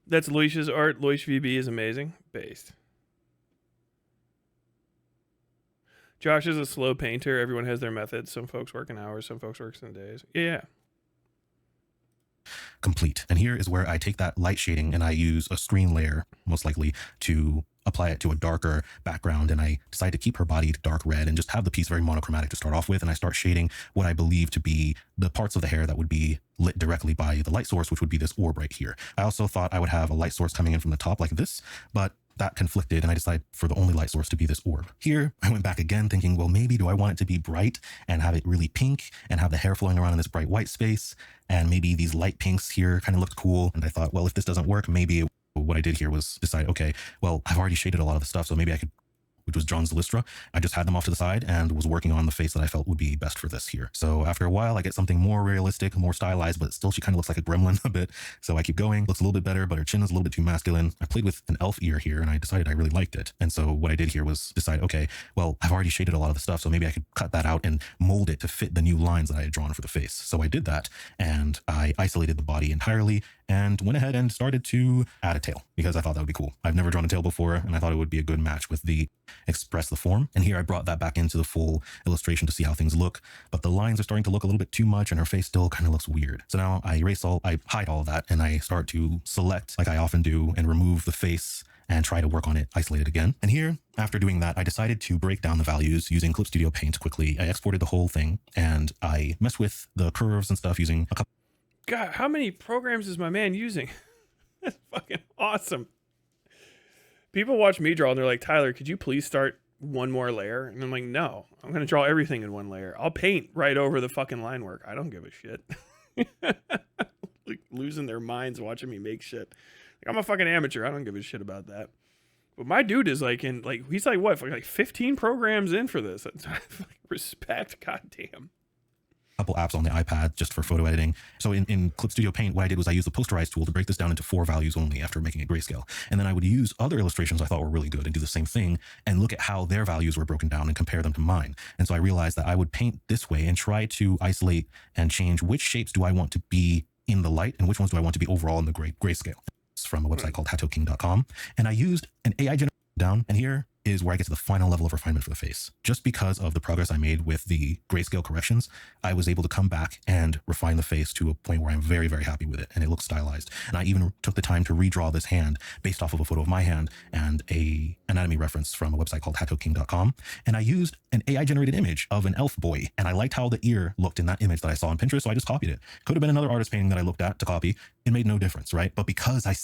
that's Loish's art. Loish VB is amazing. Based. Josh is a slow painter. Everyone has their methods. Some folks work in hours, some folks work in days. Yeah. Complete. And here is where I take that light shading and I use a screen layer, most likely, to apply it to a darker background. And I decide to keep her body dark red and just have the piece very monochromatic to start off with. And I start shading what I believe to be the parts of the hair that would be lit directly by the light source, which would be this orb right here. I also thought I would have a light source coming in from the top like this, but that conflicted, and I decided for the only light source to be this orb. Here, I went back again thinking, well, maybe do I want it to be bright and have it really pink and have the hair flowing around in this bright white space? And maybe these light pinks here kind of looked cool. And I thought, well, if this doesn't work, maybe what I did here was decide, okay, well, I've already shaded a lot of the stuff, so maybe I could, which was John's Zalistra. I just had them off to the side and was working on the face that I felt would be best for this here. So after a while, I get something more realistic, more stylized, but still she kind of looks like a gremlin a bit. So I keep going, looks a little bit better, but her chin is a little bit too masculine. I played with an elf ear here and I decided I really liked it. And so what I did here was decide, okay, well, I've already shaded a lot of the stuff, so maybe I could cut that out and mold it to fit the new lines that I had drawn for the face. So I did that, and I isolated the body entirely and went ahead and started to add a tail because I thought that would be cool. I've never drawn a tail before, and I thought it would be a good match with the express the form. And here I brought that back into the full illustration to see how things look, but the lines are starting to look a little bit too much and her face still kind of looks weird. So now I hide all of that, and I start to select, like I often do, and remove the face and try to work on it isolated again. And here, after doing that, I decided to break down the values using Clip Studio Paint quickly. I exported the whole thing and I messed with the curves and stuff using a couple. God, how many programs is my man using? That's fucking awesome. People watch me draw and they're like, Tyler, could you please start one more layer? And I'm like, no, I'm going to draw everything in one layer. I'll paint right over the fucking line work. I don't give a shit. Like losing their minds watching me make shit. Like, I'm a fucking amateur. I don't give a shit about that. But my dude is like he's like what, like 15 programs in for this. Respect, goddamn. Couple apps on the iPad just for photo editing. So in Clip Studio Paint, what I did was I used the posterize tool to break this down into 4 values only after making it grayscale. And then I would use other illustrations I thought were really good and do the same thing and look at how their values were broken down and compare them to mine. And so I realized that I would paint this way and try to isolate and change which shapes do I want to be in the light and which ones do I want to be overall in the grayscale. It's from a website called hatoking.com. And I used an AI generator down, and here is where I get to the final level of refinement for the face. Just because of the progress I made with the grayscale corrections, I was able to come back and refine the face to a point where I'm very, very happy with it, and it looks stylized. And I even took the time to redraw this hand based off of a photo of my hand and a anatomy reference from a website called hatoking.com. And I used an AI-generated image of an elf boy, and I liked how the ear looked in that image that I saw on Pinterest, so I just copied it. Could have been another artist painting that I looked at to copy. It made no difference, right? But because I...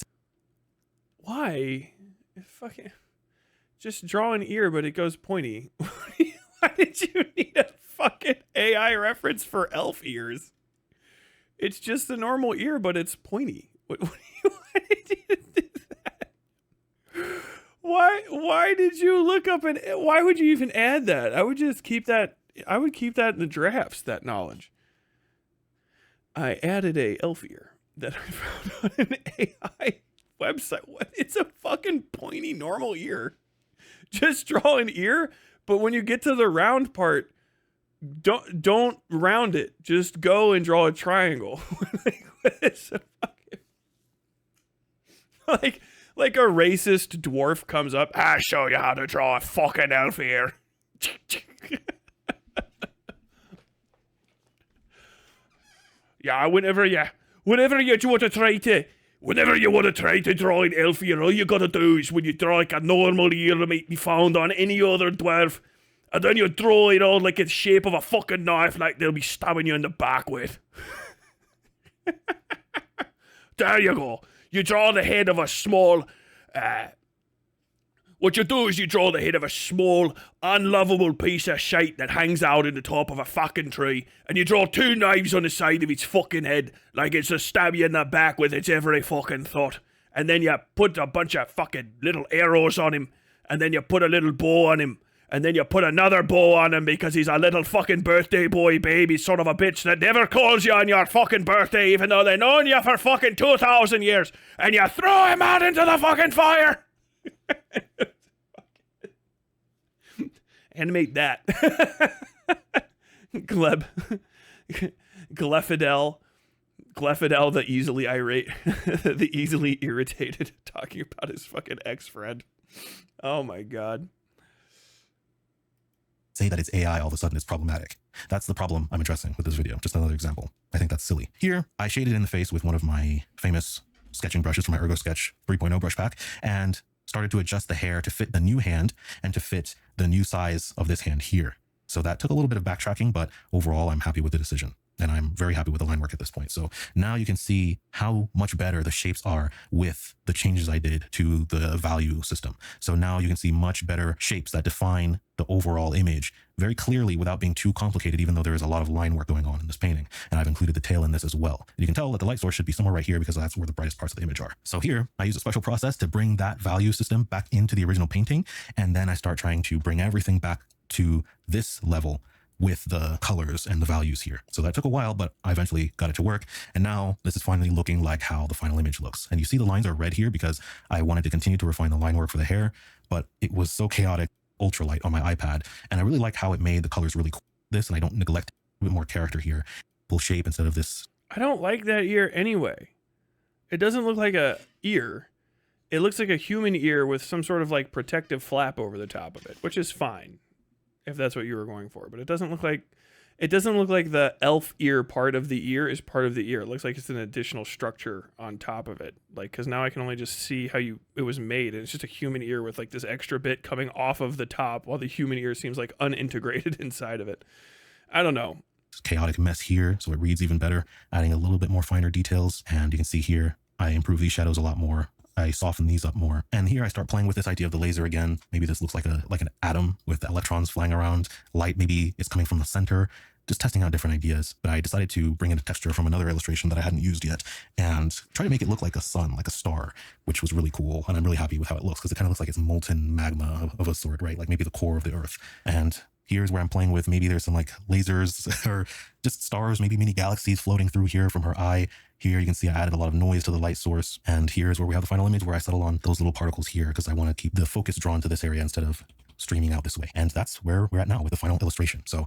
Why? Fucking... Just draw an ear, but it goes pointy. Why did you need a fucking AI reference for elf ears? It's just a normal ear, but it's pointy. Why did you do that? Why did you look up and why would you even add that? I would just keep that. I would keep that in the drafts, that knowledge. I added a elf ear that I found on an AI website. What? It's a fucking pointy normal ear. Just draw an ear, but when you get to the round part, don't round it. Just go and draw a triangle. like a racist dwarf comes up. I'll show you how to draw a fucking elf ear. Yeah, whenever you want to try to draw an elf ear, all you gotta do is when you draw like a normal ear that might be found on any other dwarf, and then you draw it on like it's shape of a fucking knife, like they'll be stabbing you in the back with. There you go. You draw the head of a small, what you do is you draw the head of a small, unlovable piece of shite that hangs out in the top of a fucking tree, and you draw two knives on the side of its fucking head, like it's to stab you in the back with its every fucking thought. And then you put a bunch of fucking little arrows on him, and then you put a little bow on him, and then you put another bow on him because he's a little fucking birthday boy baby son of a bitch that never calls you on your fucking birthday even though they've known you for fucking 2,000 years, and you throw him out into the fucking fire! Animate that. Gleffidel, the easily irate, the easily irritated, talking about his fucking ex-friend. Oh my god. Say that it's AI all of a sudden is problematic. That's the problem I'm addressing with this video. Just another example. I think that's silly. Here, I shaded in the face with one of my famous sketching brushes from my Ergosketch 3.0 brush pack, and started to adjust the hair to fit the new hand and to fit the new size of this hand here. So that took a little bit of backtracking, but overall I'm happy with the decision. And I'm very happy with the line work at this point. So now you can see how much better the shapes are with the changes I did to the value system. So now you can see much better shapes that define the overall image very clearly without being too complicated, even though there is a lot of line work going on in this painting. And I've included the tail in this as well. And you can tell that the light source should be somewhere right here because that's where the brightest parts of the image are. So here I use a special process to bring that value system back into the original painting. And then I start trying to bring everything back to this level with the colors and the values here. So that took a while, but I eventually got it to work. And now this is finally looking like how the final image looks. And you see the lines are red here because I wanted to continue to refine the line work for the hair, but it was so chaotic, ultralight on my iPad. And I really like how it made the colors really cool. This, and I don't neglect a bit more character here. Full shape instead of this. I don't like that ear anyway. It doesn't look like a ear. It looks like a human ear with some sort of like protective flap over the top of it, which is fine if that's what you were going for. But it doesn't look like the elf ear part of the ear is part of the ear. It looks like it's an additional structure on top of it. Like, because now I can only just see how it was made. And it's just a human ear with like this extra bit coming off of the top while the human ear seems like unintegrated inside of it. I don't know. Chaotic mess here, so it reads even better, adding a little bit more finer details. And you can see here, I improve these shadows a lot more. I soften these up more. And here I start playing with this idea of the laser again. Maybe this looks like an atom with electrons flying around. Light, maybe it's coming from the center. Just testing out different ideas. But I decided to bring in a texture from another illustration that I hadn't used yet and try to make it look like a sun, like a star, which was really cool. And I'm really happy with how it looks because it kind of looks like it's molten magma of a sort, right? Like maybe the core of the earth. And here's where I'm playing with, maybe there's some like lasers or just stars, maybe mini galaxies floating through here from her eye. Here you can see I added a lot of noise to the light source. And here's where we have the final image where I settle on those little particles here because I want to keep the focus drawn to this area instead of streaming out this way. And that's where we're at now with the final illustration. So,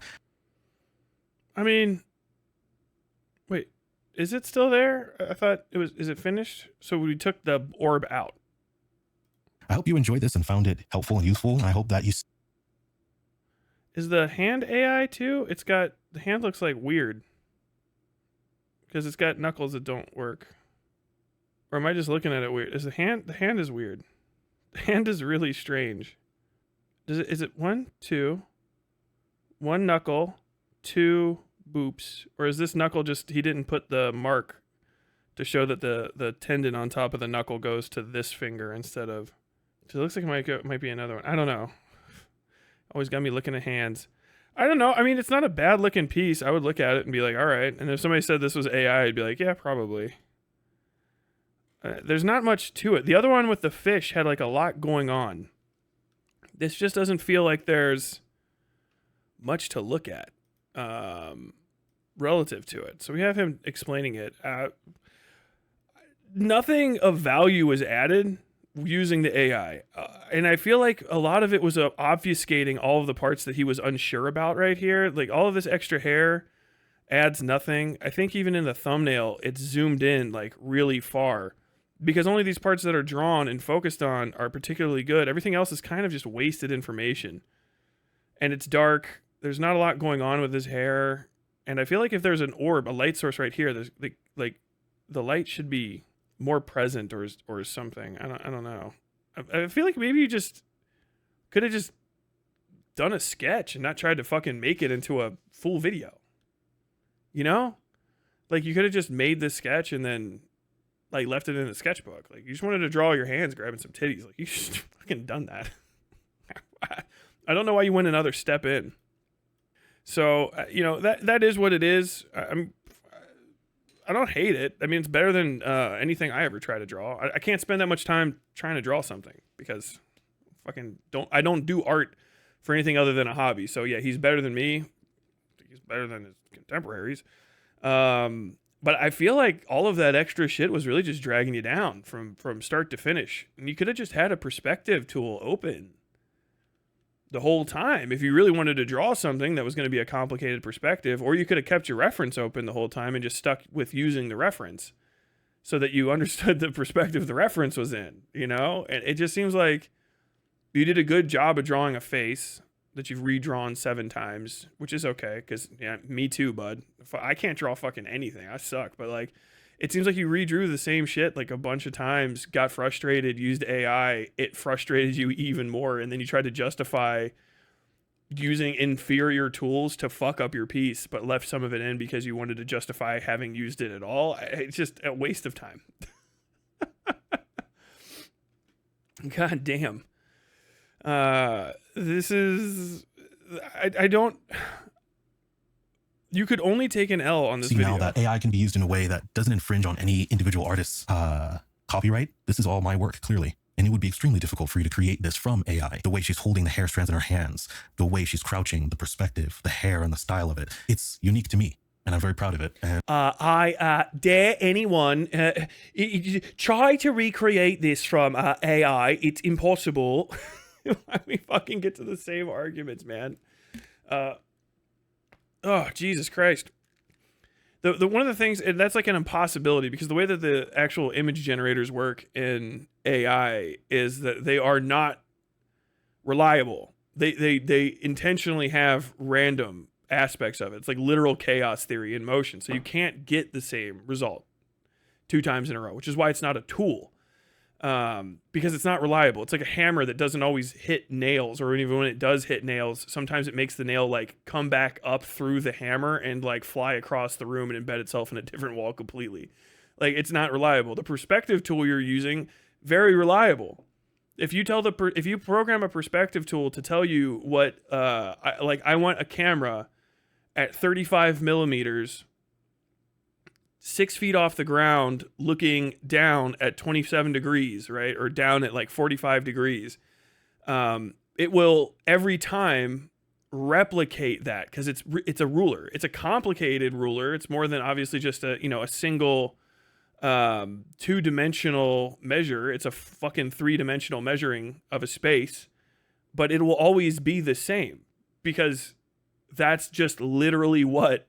I mean, wait, is it still there? I thought is it finished? So we took the orb out. I hope you enjoyed this and found it helpful and useful. And I hope that you... Is the hand AI too? The hand looks like weird. Because it's got knuckles that don't work. Or am I just looking at it weird? The hand is weird. The hand is really strange. Is it 1, 2, 1 knuckle, 2 boops? Or is this knuckle just, he didn't put the mark to show that the tendon on top of the knuckle goes to this finger instead of, so it looks like it might be another one. I don't know. Always got me looking at hands. I don't know. I mean, it's not a bad looking piece. I would look at it and be like, all right. And if somebody said this was AI, I'd be like, yeah, probably. There's not much to it. The other one with the fish had like a lot going on. This just doesn't feel like there's much to look at relative to it. So we have him explaining it. Nothing of value was added using the AI. And I feel like a lot of it was obfuscating all of the parts that he was unsure about right here. Like all of this extra hair adds nothing. I think even in the thumbnail, it's zoomed in like really far because only these parts that are drawn and focused on are particularly good. Everything else is kind of just wasted information. And it's dark. There's not a lot going on with his hair. And I feel like if there's an orb, a light source right here, there's like the light should be more present or something. I don't know. I feel like maybe you just could have just done a sketch and not tried to fucking make it into a full video. You know? Like you could have just made this sketch and then like left it in the sketchbook. Like you just wanted to draw your hands grabbing some titties. Like you should have fucking done that. I don't know why you went another step in. So, that is what it is. I don't hate it. I mean, it's better than anything I ever try to draw. I can't spend that much time trying to draw something because I don't do art for anything other than a hobby. So yeah, he's better than me. He's better than his contemporaries. But I feel like all of that extra shit was really just dragging you down from start to finish. And you could have just had a perspective tool open the whole time if you really wanted to draw something that was going to be a complicated perspective, or you could have kept your reference open the whole time and just stuck with using the reference so that you understood the perspective the reference was in, And it just seems like you did a good job of drawing a face that you've redrawn 7 times, which is okay, because, yeah, me too, bud. I can't draw fucking anything. I suck, but, like, it seems like you redrew the same shit, like, a bunch of times, got frustrated, used AI, it frustrated you even more, and then you tried to justify using inferior tools to fuck up your piece, but left some of it in because you wanted to justify having used it at all. It's just a waste of time. God damn. This is, I don't, you could only take an L on this video. Now that AI can be used in a way that doesn't infringe on any individual artist's copyright. This is all my work, clearly. And it would be extremely difficult for you to create this from AI. The way she's holding the hair strands in her hands, the way she's crouching, the perspective, the hair and the style of it. It's unique to me. And I'm very proud of it. And I dare anyone try to recreate this from AI. It's impossible. We fucking get to the same arguments, man. Oh, Jesus Christ. The one of the things, and that's like an impossibility, because the way that the actual image generators work in AI is that they are not reliable. They intentionally have random aspects of it. It's like literal chaos theory in motion. So you can't get the same result 2 times in a row, which is why it's not a tool. Because it's not reliable. It's like a hammer that doesn't always hit nails, or even when it does hit nails, sometimes it makes the nail like come back up through the hammer and like fly across the room and embed itself in a different wall completely. Like, it's not reliable. The perspective tool you're using, very reliable. If you program a perspective tool to tell you what, I want a camera at 35 millimeters, 6 feet off the ground, looking down at 27 degrees, right? Or down at like 45 degrees. It will every time replicate that, because it's a ruler. It's a complicated ruler. It's more than obviously just a single 2-dimensional measure. It's a fucking 3-dimensional measuring of a space, but it will always be the same, because that's just literally what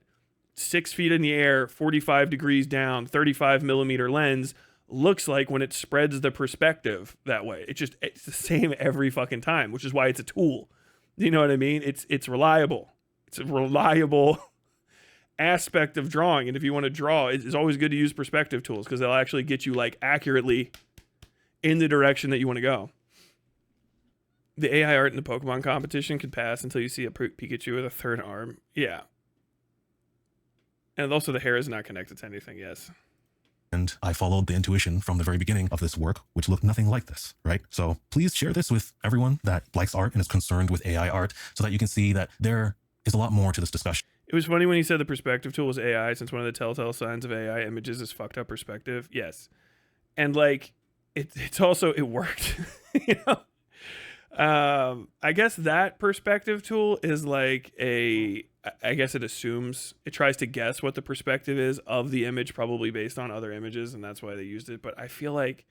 6 feet in the air, 45 degrees down, 35 millimeter lens looks like when it spreads the perspective that way. It's the same every fucking time, which is why it's a tool. You know what I mean? It's reliable. It's a reliable aspect of drawing. And if you want to draw, it's always good to use perspective tools because they'll actually get you like accurately in the direction that you want to go. The AI art in the Pokemon competition could pass until you see a Pikachu with a third arm. Yeah. And also the hair is not connected to anything, yes. And I followed the intuition from the very beginning of this work, which looked nothing like this, right? So please share this with everyone that likes art and is concerned with AI art so that you can see that there is a lot more to this discussion. It was funny when he said the perspective tool was AI, since one of the telltale signs of AI images is fucked up perspective. Yes. And like, it's also, it worked, you know? I guess that perspective tool is like I guess it assumes, it tries to guess what the perspective is of the image, probably based on other images, and that's why they used it. But I feel like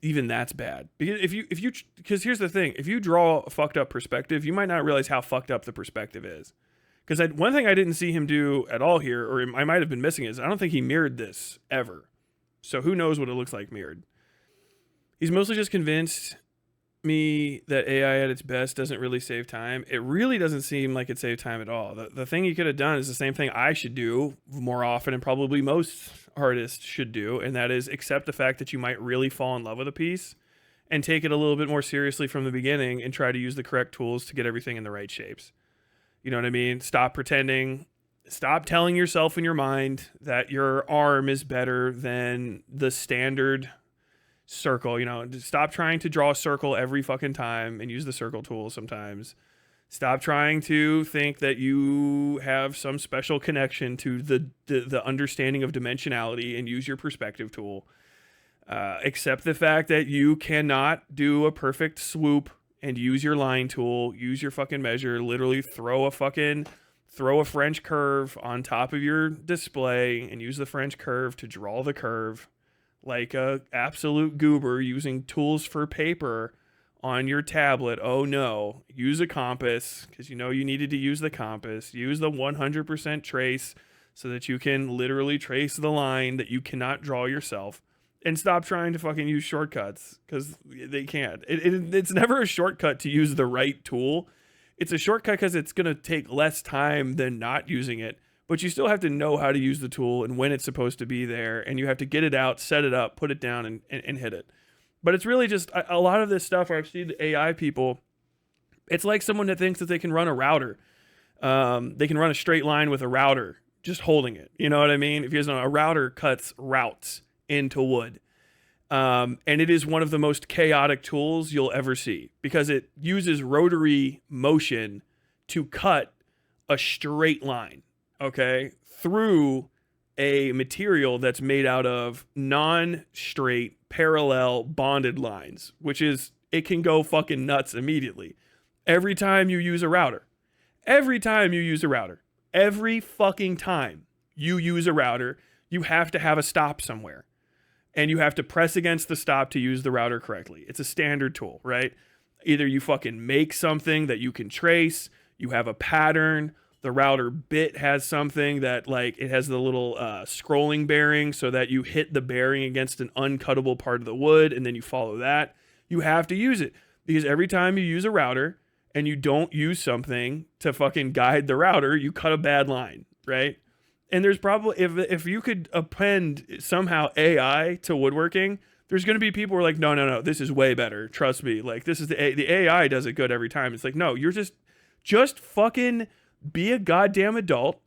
even that's bad. Because here's the thing, if you draw a fucked up perspective, you might not realize how fucked up the perspective is. Because one thing I didn't see him do at all here, or I might have been missing, is I don't think he mirrored this ever. So who knows what it looks like mirrored. He's mostly just convinced me that AI at its best doesn't really save time. It really doesn't seem like it saved time at all. The thing you could have done is the same thing I should do more often, and probably most artists should do, and that is accept the fact that you might really fall in love with a piece and take it a little bit more seriously from the beginning and try to use the correct tools to get everything in the right shapes. You know what I mean? Stop pretending. Stop telling yourself in your mind that your arm is better than the standard circle. You know, stop trying to draw a circle every fucking time and use the circle tool sometimes. Stop trying to think that you have some special connection to the understanding of dimensionality and use your perspective tool. Accept the fact that you cannot do a perfect swoop and use your line tool, use your fucking measure, literally throw a French curve on top of your display and use the French curve to draw the curve like a absolute goober using tools for paper on your tablet. Oh no, use a compass because you know you needed to use the compass. Use the 100% trace so that you can literally trace the line that you cannot draw yourself. And stop trying to fucking use shortcuts because they can't. It's never a shortcut to use the right tool. It's a shortcut because it's going to take less time than not using it. But you still have to know how to use the tool and when it's supposed to be there. And you have to get it out, set it up, put it down, and hit it. But it's really just a lot of this stuff where I've seen the AI people. It's like someone that thinks that they can run a router. They can run a straight line with a router, just holding it. You know what I mean? If you guys know, a router cuts routes into wood. And it is one of the most chaotic tools you'll ever see because it uses rotary motion to cut a straight line, okay, through a material that's made out of non-straight parallel bonded lines, which is, it can go fucking nuts immediately. Every time you use a router, every fucking time you use a router, you have to have a stop somewhere. And you have to press against the stop to use the router correctly. It's a standard tool, right? Either you fucking make something that you can trace, you have a pattern, the router bit has something that like, it has the little scrolling bearing so that you hit the bearing against an uncuttable part of the wood and then you follow that. You have to use it because every time you use a router and you don't use something to fucking guide the router, you cut a bad line, right? And there's probably, if you could append somehow AI to woodworking, there's going to be people who are like, no, this is way better. Trust me. Like, this is the AI does it good every time. It's like, no, you're just fucking be a goddamn adult.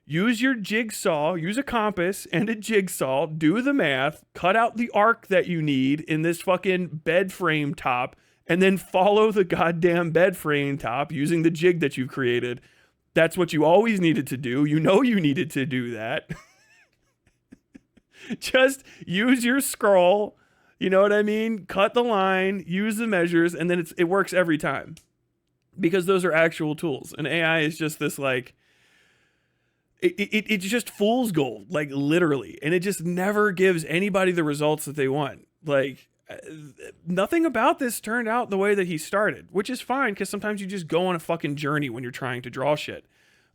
Use your jigsaw, use a compass and a jigsaw, do the math, cut out the arc that you need in this fucking bed frame top, and then follow the goddamn bed frame top using the jig that you've created. That's what you always needed to do. You know you needed to do that. Just use your scroll. You know what I mean? Cut the line, use the measures, and then it works every time. Because those are actual tools. And AI is just this like, it's just fool's gold, like literally. And it just never gives anybody the results that they want. Like, nothing about this turned out the way that he started, which is fine because sometimes you just go on a fucking journey when you're trying to draw shit.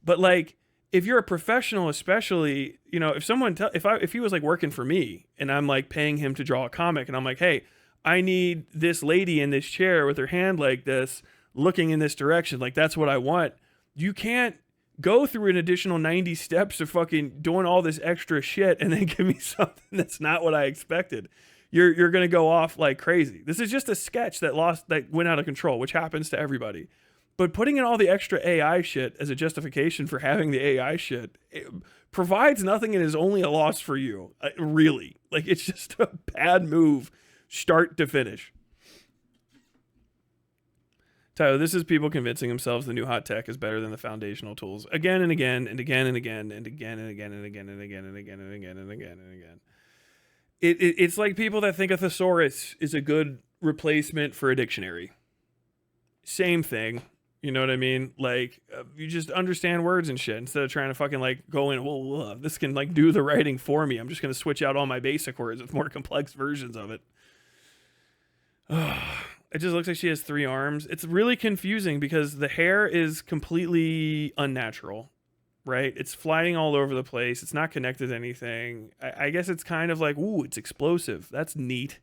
But like, if you're a professional, especially, you know, if someone if he was like working for me and I'm like paying him to draw a comic and I'm like, hey, I need this lady in this chair with her hand like this, looking in this direction, like that's what I want. You can't go through an additional 90 steps of fucking doing all this extra shit and then give me something that's not what I expected. You're gonna go off like crazy. This is just a sketch that went out of control, which happens to everybody. But putting in all the extra AI shit as a justification for having the AI shit, it provides nothing and is only a loss for you. Really. Like, it's just a bad move, start to finish. Tyler, this is people convincing themselves the new hot tech is better than the foundational tools. Again and again and again and again and again and again and again and again and again and again and again and again. It's like people that think a thesaurus is a good replacement for a dictionary. Same thing. You know what I mean? Like, you just understand words and shit instead of trying to fucking like go in, well, this can like do the writing for me. I'm just going to switch out all my basic words with more complex versions of it. It just looks like she has 3 arms. It's really confusing because the hair is completely unnatural, right? It's flying all over the place. It's not connected to anything. I guess it's kind of like, ooh, it's explosive. That's neat.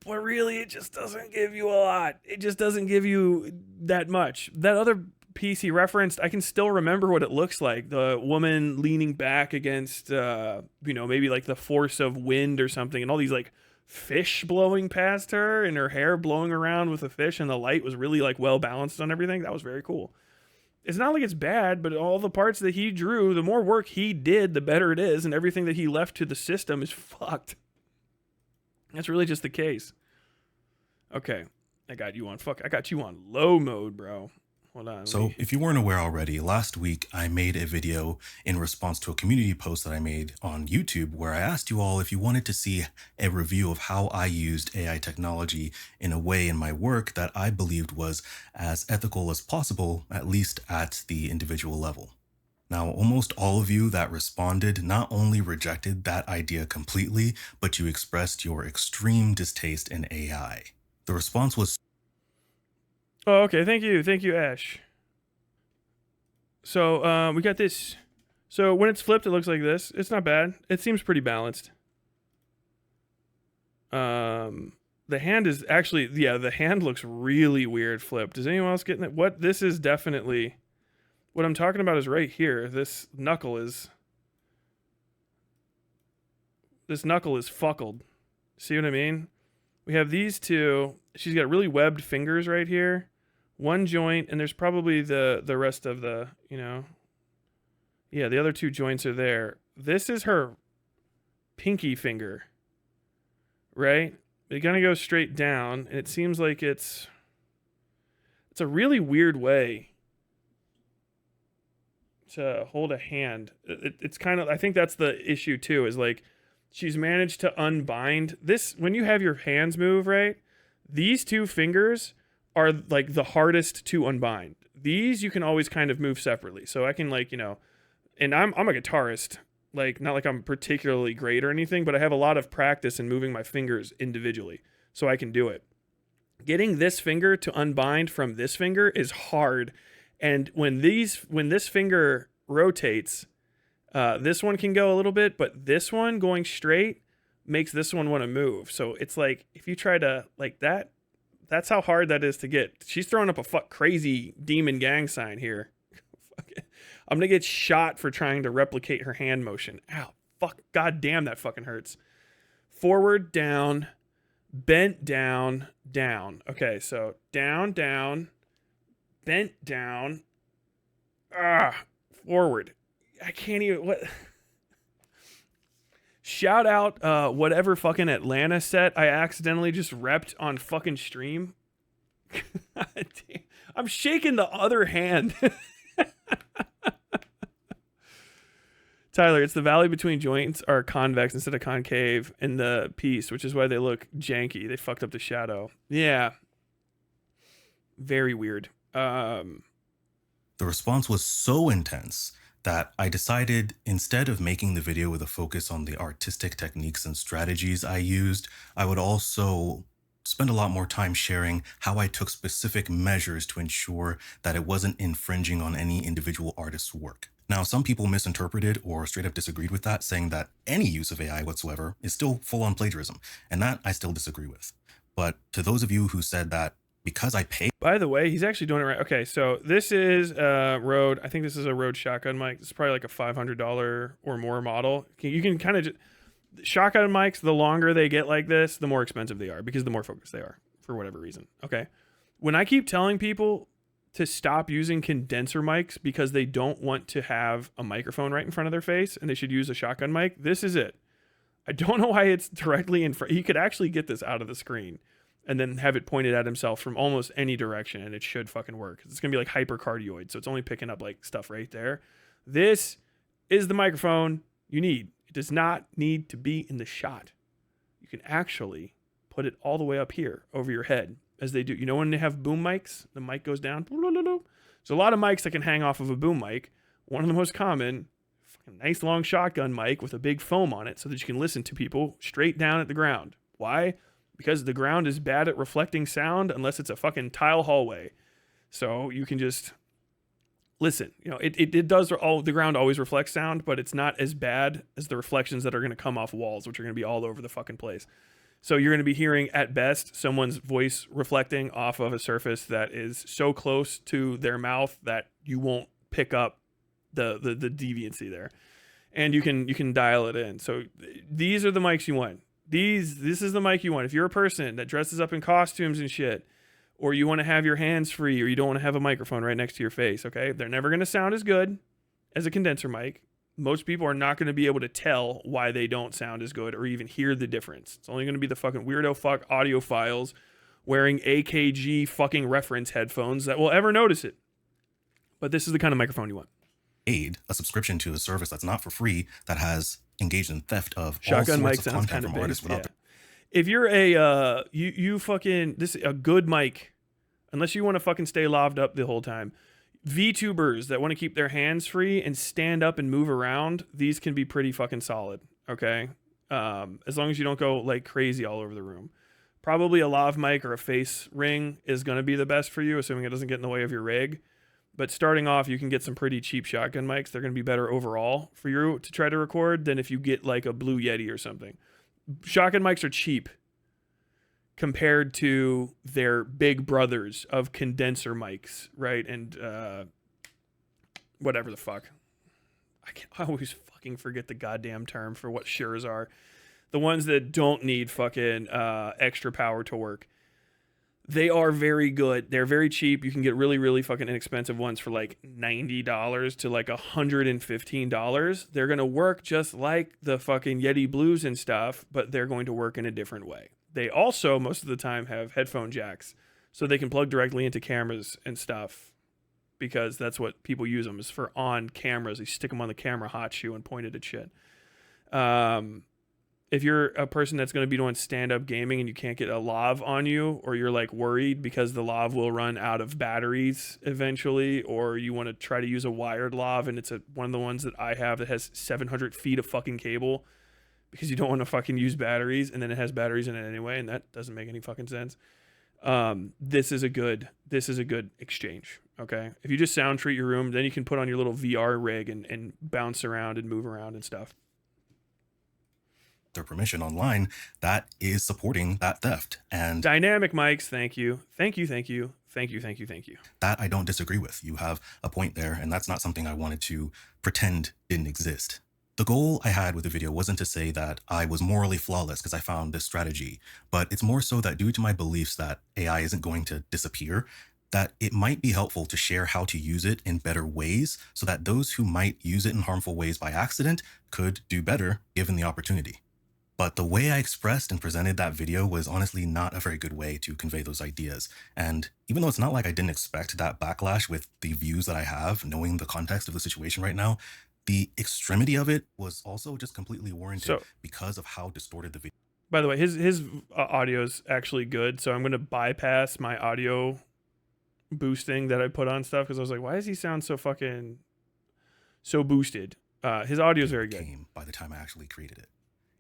But really, it just doesn't give you a lot. It just doesn't give you that much. That other piece he referenced, I can still remember what it looks like. The woman leaning back against, maybe like the force of wind or something, and all these like fish blowing past her and her hair blowing around with the fish, and the light was really like well balanced on everything. That was very cool. It's not like it's bad, but all the parts that he drew, the more work he did, the better it is, and everything that he left to the system is fucked. That's really just the case. Okay, I got you on low mode, bro. Hold on. So if you weren't aware already, last week I made a video in response to a community post that I made on YouTube where I asked you all if you wanted to see a review of how I used AI technology in a way in my work that I believed was as ethical as possible, at least at the individual level. Now, almost all of you that responded not only rejected that idea completely, but you expressed your extreme distaste in AI. The response was... Oh, okay. Thank you, Ash. So, we got this. So, when it's flipped, it looks like this. It's not bad. It seems pretty balanced. The hand is actually... Yeah, the hand looks really weird flipped. Is anyone else getting it? What? This is definitely... What I'm talking about is right here. This knuckle is fuckled. See what I mean? We have these two. She's got really webbed fingers right here. One joint, and there's probably the rest of the, yeah, the other 2 joints are there. This is her pinky finger, right? It's gonna go straight down, and it seems like it's a really weird way to hold a hand. It's kind of, I think that's the issue too, is like she's managed to unbind this. When you have your hands move, right, these 2 fingers are like the hardest to unbind. These you can always kind of move separately. So I can like, and I'm a guitarist, like not like I'm particularly great or anything, but I have a lot of practice in moving my fingers individually, so I can do it. Getting this finger to unbind from this finger is hard. And when this finger rotates, this one can go a little bit, but this one going straight makes this one want to move. So it's like, if you try to like that, that's how hard that is to get. She's throwing up a crazy demon gang sign here. I'm going to get shot for trying to replicate her hand motion. Ow, fuck, god damn, that fucking hurts. Forward, down, bent, down, down. Okay, so down, down, bent down, forward. I can't even, what? Shout out whatever fucking Atlanta set I accidentally just repped on fucking stream. I'm shaking the other hand. Tyler, it's the valley between joints are convex instead of concave in the piece, which is why they look janky. They fucked up the shadow. Yeah. Very weird. The response was so intense that I decided, instead of making the video with a focus on the artistic techniques and strategies I used, I would also spend a lot more time sharing how I took specific measures to ensure that it wasn't infringing on any individual artist's work. Now, some people misinterpreted or straight up disagreed with that, saying that any use of AI whatsoever is still full on plagiarism. And that I still disagree with. But to those of you who said that because I pay. By the way, he's actually doing it right. Okay, so this is Rode. I think this is a Rode shotgun mic. It's probably like a $500 or more model. You can kind of just. Shotgun mics, the longer they get like this, the more expensive they are because the more focused they are for whatever reason. Okay. When I keep telling people to stop using condenser mics because they don't want to have a microphone right in front of their face and they should use a shotgun mic, this is it. I don't know why it's directly in front. He could actually get this out of the screen and then have it pointed at himself from almost any direction and it should fucking work. It's going to be like hypercardioid. So it's only picking up like stuff right there. This is the microphone you need. It does not need to be in the shot. You can actually put it all the way up here over your head as they do. You know when they have boom mics, the mic goes down. There's a lot of mics that can hang off of a boom mic. One of the most common, fucking nice long shotgun mic with a big foam on it so that you can listen to people straight down at the ground. Why? Because the ground is bad at reflecting sound unless it's a fucking tile hallway. So you can just listen. You know, it does all, the ground always reflects sound, but it's not as bad as the reflections that are going to come off walls, which are going to be all over the fucking place. So you're going to be hearing at best someone's voice reflecting off of a surface that is so close to their mouth that you won't pick up the deviancy there. And you can dial it in. So these are the mics you want. This is the mic you want. If you're a person that dresses up in costumes and shit, or you want to have your hands free, or you don't want to have a microphone right next to your face, okay? They're never going to sound as good as a condenser mic. Most people are not going to be able to tell why they don't sound as good or even hear the difference. It's only going to be the fucking weirdo fuck audiophiles wearing AKG fucking reference headphones that will ever notice it. But this is the kind of microphone you want. A subscription to a service that's not for free, that has engaged in theft of shotgun all mic sorts of sounds content kind of from artists big. without If you're a you fucking this a good mic, unless you want to fucking stay lobbed up the whole time. VTubers that want to keep their hands free and stand up and move around, these can be pretty fucking solid, okay? As long as you don't go like crazy all over the room. Probably a lav mic or a face ring is going to be the best for you, assuming it doesn't get in the way of your rig. But starting off, you can get some pretty cheap shotgun mics. They're going to be better overall for you to try to record than if you get like a Blue Yeti or something. Shotgun mics are cheap compared to their big brothers of condenser mics, right? And whatever the fuck. I always fucking forget the goddamn term for what Sures are. The ones that don't need fucking extra power to work. They are very good. They're very cheap. You can get really, really fucking inexpensive ones for like $90 to like $115. They're going to work just like the fucking Yeti Blues and stuff, but they're going to work in a different way. They also, most of the time, have headphone jacks, so they can plug directly into cameras and stuff, because that's what people use them, is for on cameras. They stick them on the camera hot shoe and point it at shit. If you're a person that's going to be doing stand-up gaming and you can't get a lav on you, or you're like worried because the lav will run out of batteries eventually, or you want to try to use a wired lav and it's one of the ones that I have that has 700 feet of fucking cable, because you don't want to fucking use batteries, and then it has batteries in it anyway, and that doesn't make any fucking sense. This is a good exchange. Okay. If you just sound treat your room, then you can put on your little VR rig and bounce around and move around and stuff. Their permission online, that is supporting that theft. And dynamic mics, thank you. That I don't disagree with. You have a point there, and that's not something I wanted to pretend didn't exist. The goal I had with the video wasn't to say that I was morally flawless because I found this strategy, but it's more so that due to my beliefs that AI isn't going to disappear, that it might be helpful to share how to use it in better ways so that those who might use it in harmful ways by accident could do better given the opportunity. But the way I expressed and presented that video was honestly not a very good way to convey those ideas. And even though it's not like I didn't expect that backlash with the views that I have, knowing the context of the situation right now, the extremity of it was also just completely warranted because of how distorted the video. By the way, his audio is actually good, so I'm going to bypass my audio boosting that I put on stuff, because I was like, why does he sound so fucking so boosted? His audio is very good. By the time I actually created it.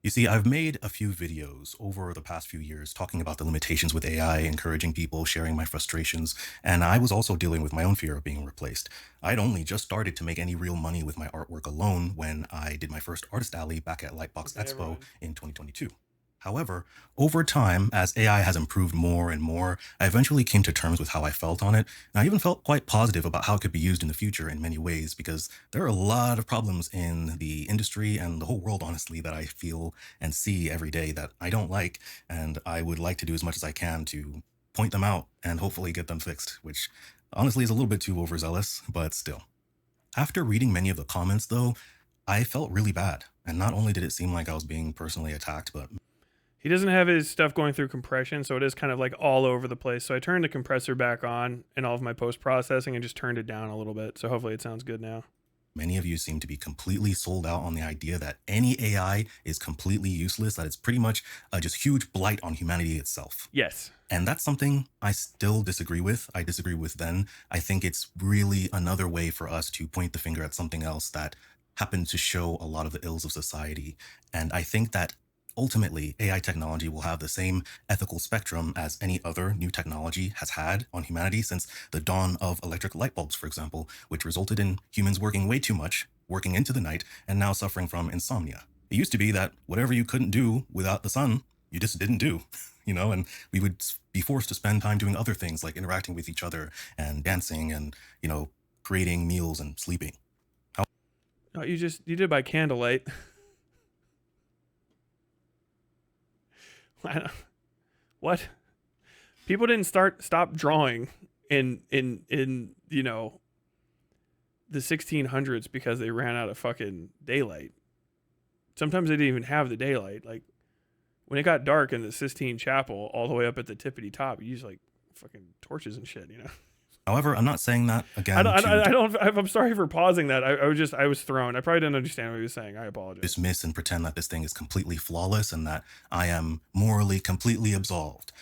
You see, I've made a few videos over the past few years talking about the limitations with AI, encouraging people, sharing my frustrations, and I was also dealing with my own fear of being replaced. I'd only just started to make any real money with my artwork alone when I did my first Artist Alley back at Lightbox Okay, Expo everyone. in 2022. However, over time, as AI has improved more and more, I eventually came to terms with how I felt on it, and I even felt quite positive about how it could be used in the future in many ways, because there are a lot of problems in the industry and the whole world, honestly, that I feel and see every day that I don't like, and I would like to do as much as I can to point them out and hopefully get them fixed, which honestly is a little bit too overzealous, but still. After reading many of the comments, though, I felt really bad. And not only did it seem like I was being personally attacked, but He doesn't have his stuff going through compression, so it is kind of like all over the place. So I turned the compressor back on in all of my post-processing and just turned it down a little bit. So hopefully it sounds good now. many of you seem to be completely sold out on the idea that any AI is completely useless, that it's pretty much just huge blight on humanity itself. Yes. And that's something I still disagree with. I disagree with then. I think it's really another way for us to point the finger at something else that happens to show a lot of the ills of society. And I think that ultimately AI technology will have the same ethical spectrum as any other new technology has had on humanity since the dawn of electric light bulbs, for example, which resulted in humans working way too much, working into the night, and now suffering from insomnia. It used to be that whatever you couldn't do without the sun, you just didn't do, and we would be forced to spend time doing other things like interacting with each other and dancing and, creating meals and sleeping. Oh, you did it by candlelight. What? People didn't stop drawing in the 1600s because they ran out of fucking daylight. Sometimes they didn't even have the daylight. Like when it got dark in the Sistine Chapel, all the way up at the tippity top, you use like fucking torches and shit. However, I'm not saying that again I'm sorry for pausing that. I was thrown. I probably didn't understand what he was saying. I apologize. dismiss and pretend that this thing is completely flawless and that I am morally completely absolved.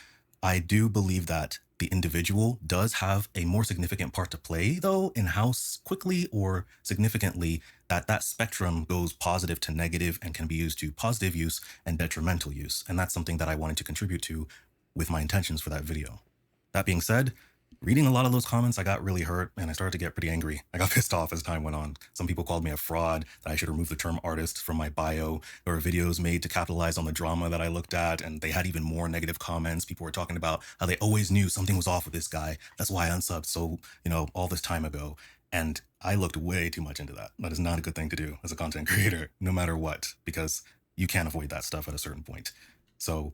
I do believe that the individual does have a more significant part to play, though, in how quickly or significantly that spectrum goes positive to negative and can be used to positive use and detrimental use. And that's something that I wanted to contribute to with my intentions for that video. That being said, reading a lot of those comments, I got really hurt and I started to get pretty angry. I got pissed off as time went on. Some people called me a fraud, that I should remove the term artist from my bio. There were videos made to capitalize on the drama that I looked at, and they had even more negative comments. People were talking about how they always knew something was off with this guy. That's why I unsubbed so, all this time ago. And I looked way too much into that. That is not a good thing to do as a content creator, no matter what, because you can't avoid that stuff at a certain point. So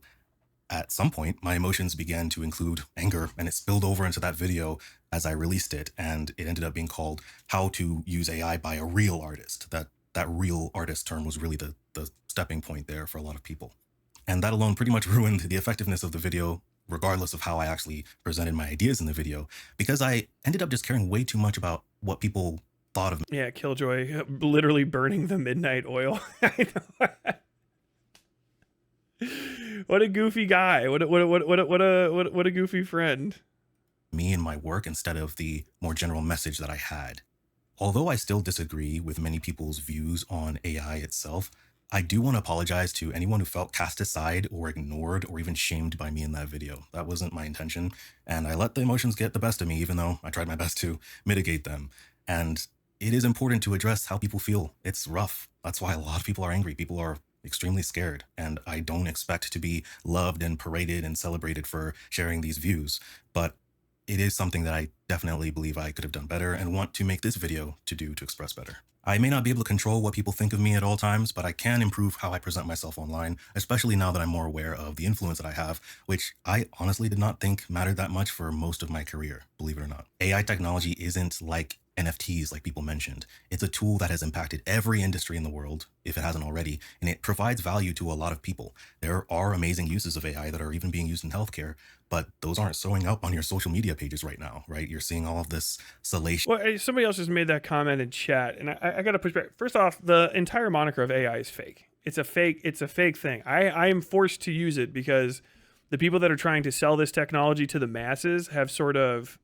at some point, my emotions began to include anger, and it spilled over into that video as I released it, and it ended up being called How to Use AI by a Real Artist. That real artist term was really the stepping point there for a lot of people. And that alone pretty much ruined the effectiveness of the video, regardless of how I actually presented my ideas in the video, because I ended up just caring way too much about what people thought of me. Yeah, Killjoy literally burning the midnight oil. I know. What a goofy guy. What a goofy friend. Me and my work instead of the more general message that I had. Although I still disagree with many people's views on AI itself, I do want to apologize to anyone who felt cast aside or ignored or even shamed by me in that video. That wasn't my intention, and I let the emotions get the best of me, even though I tried my best to mitigate them. And it is important to address how people feel. It's rough. That's why a lot of people are angry. People are extremely scared, and I don't expect to be loved and paraded and celebrated for sharing these views, but it is something that I definitely believe I could have done better and want to make this video to express better. I may not be able to control what people think of me at all times, but I can improve how I present myself online, especially now that I'm more aware of the influence that I have, which I honestly did not think mattered that much for most of my career, believe it or not. AI technology isn't like NFTs like people mentioned. It's a tool that has impacted every industry in the world, if it hasn't already, and it provides value to a lot of people. There are amazing uses of AI that are even being used in healthcare, but those aren't showing up on your social media pages right now, right? You're seeing all of this salation. Well, somebody else just made that comment in chat, and I got to push back. First off, the entire moniker of AI is fake. It's a fake thing. I am forced to use it because the people that are trying to sell this technology to the masses have sort of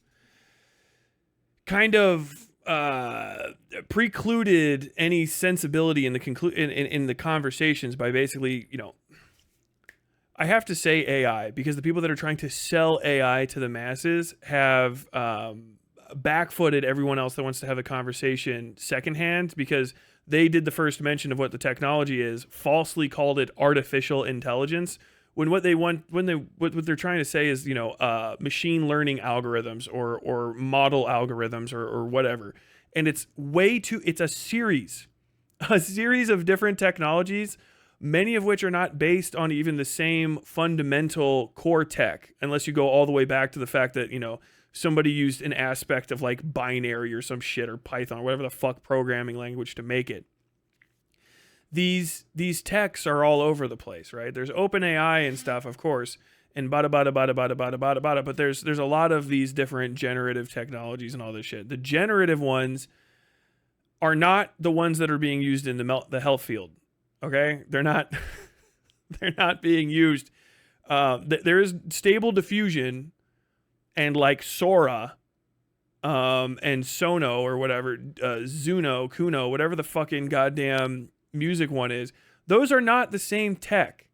kind of precluded any sensibility in the in the conversations by basically, you know, I have to say AI because the people that are trying to sell AI to the masses have backfooted everyone else that wants to have a conversation secondhand, because they did the first mention of what the technology is, falsely called it artificial intelligence, when what they're trying to say is, you know, machine learning algorithms or model algorithms or whatever. And it's it's a series of different technologies, many of which are not based on even the same fundamental core tech, unless you go all the way back to the fact that, you know, somebody used an aspect of like binary or some shit, or Python or whatever the fuck programming language to make it. These techs are all over the place, right? There's OpenAI and stuff, of course, and bada, but there's a lot of these different generative technologies and all this shit. The generative ones are not the ones that are being used in the health field. Okay? They're not they're not being used. There is stable diffusion and like Sora and Sono or whatever, Zuno, Kuno, whatever the fucking goddamn music one is. Those are not the same tech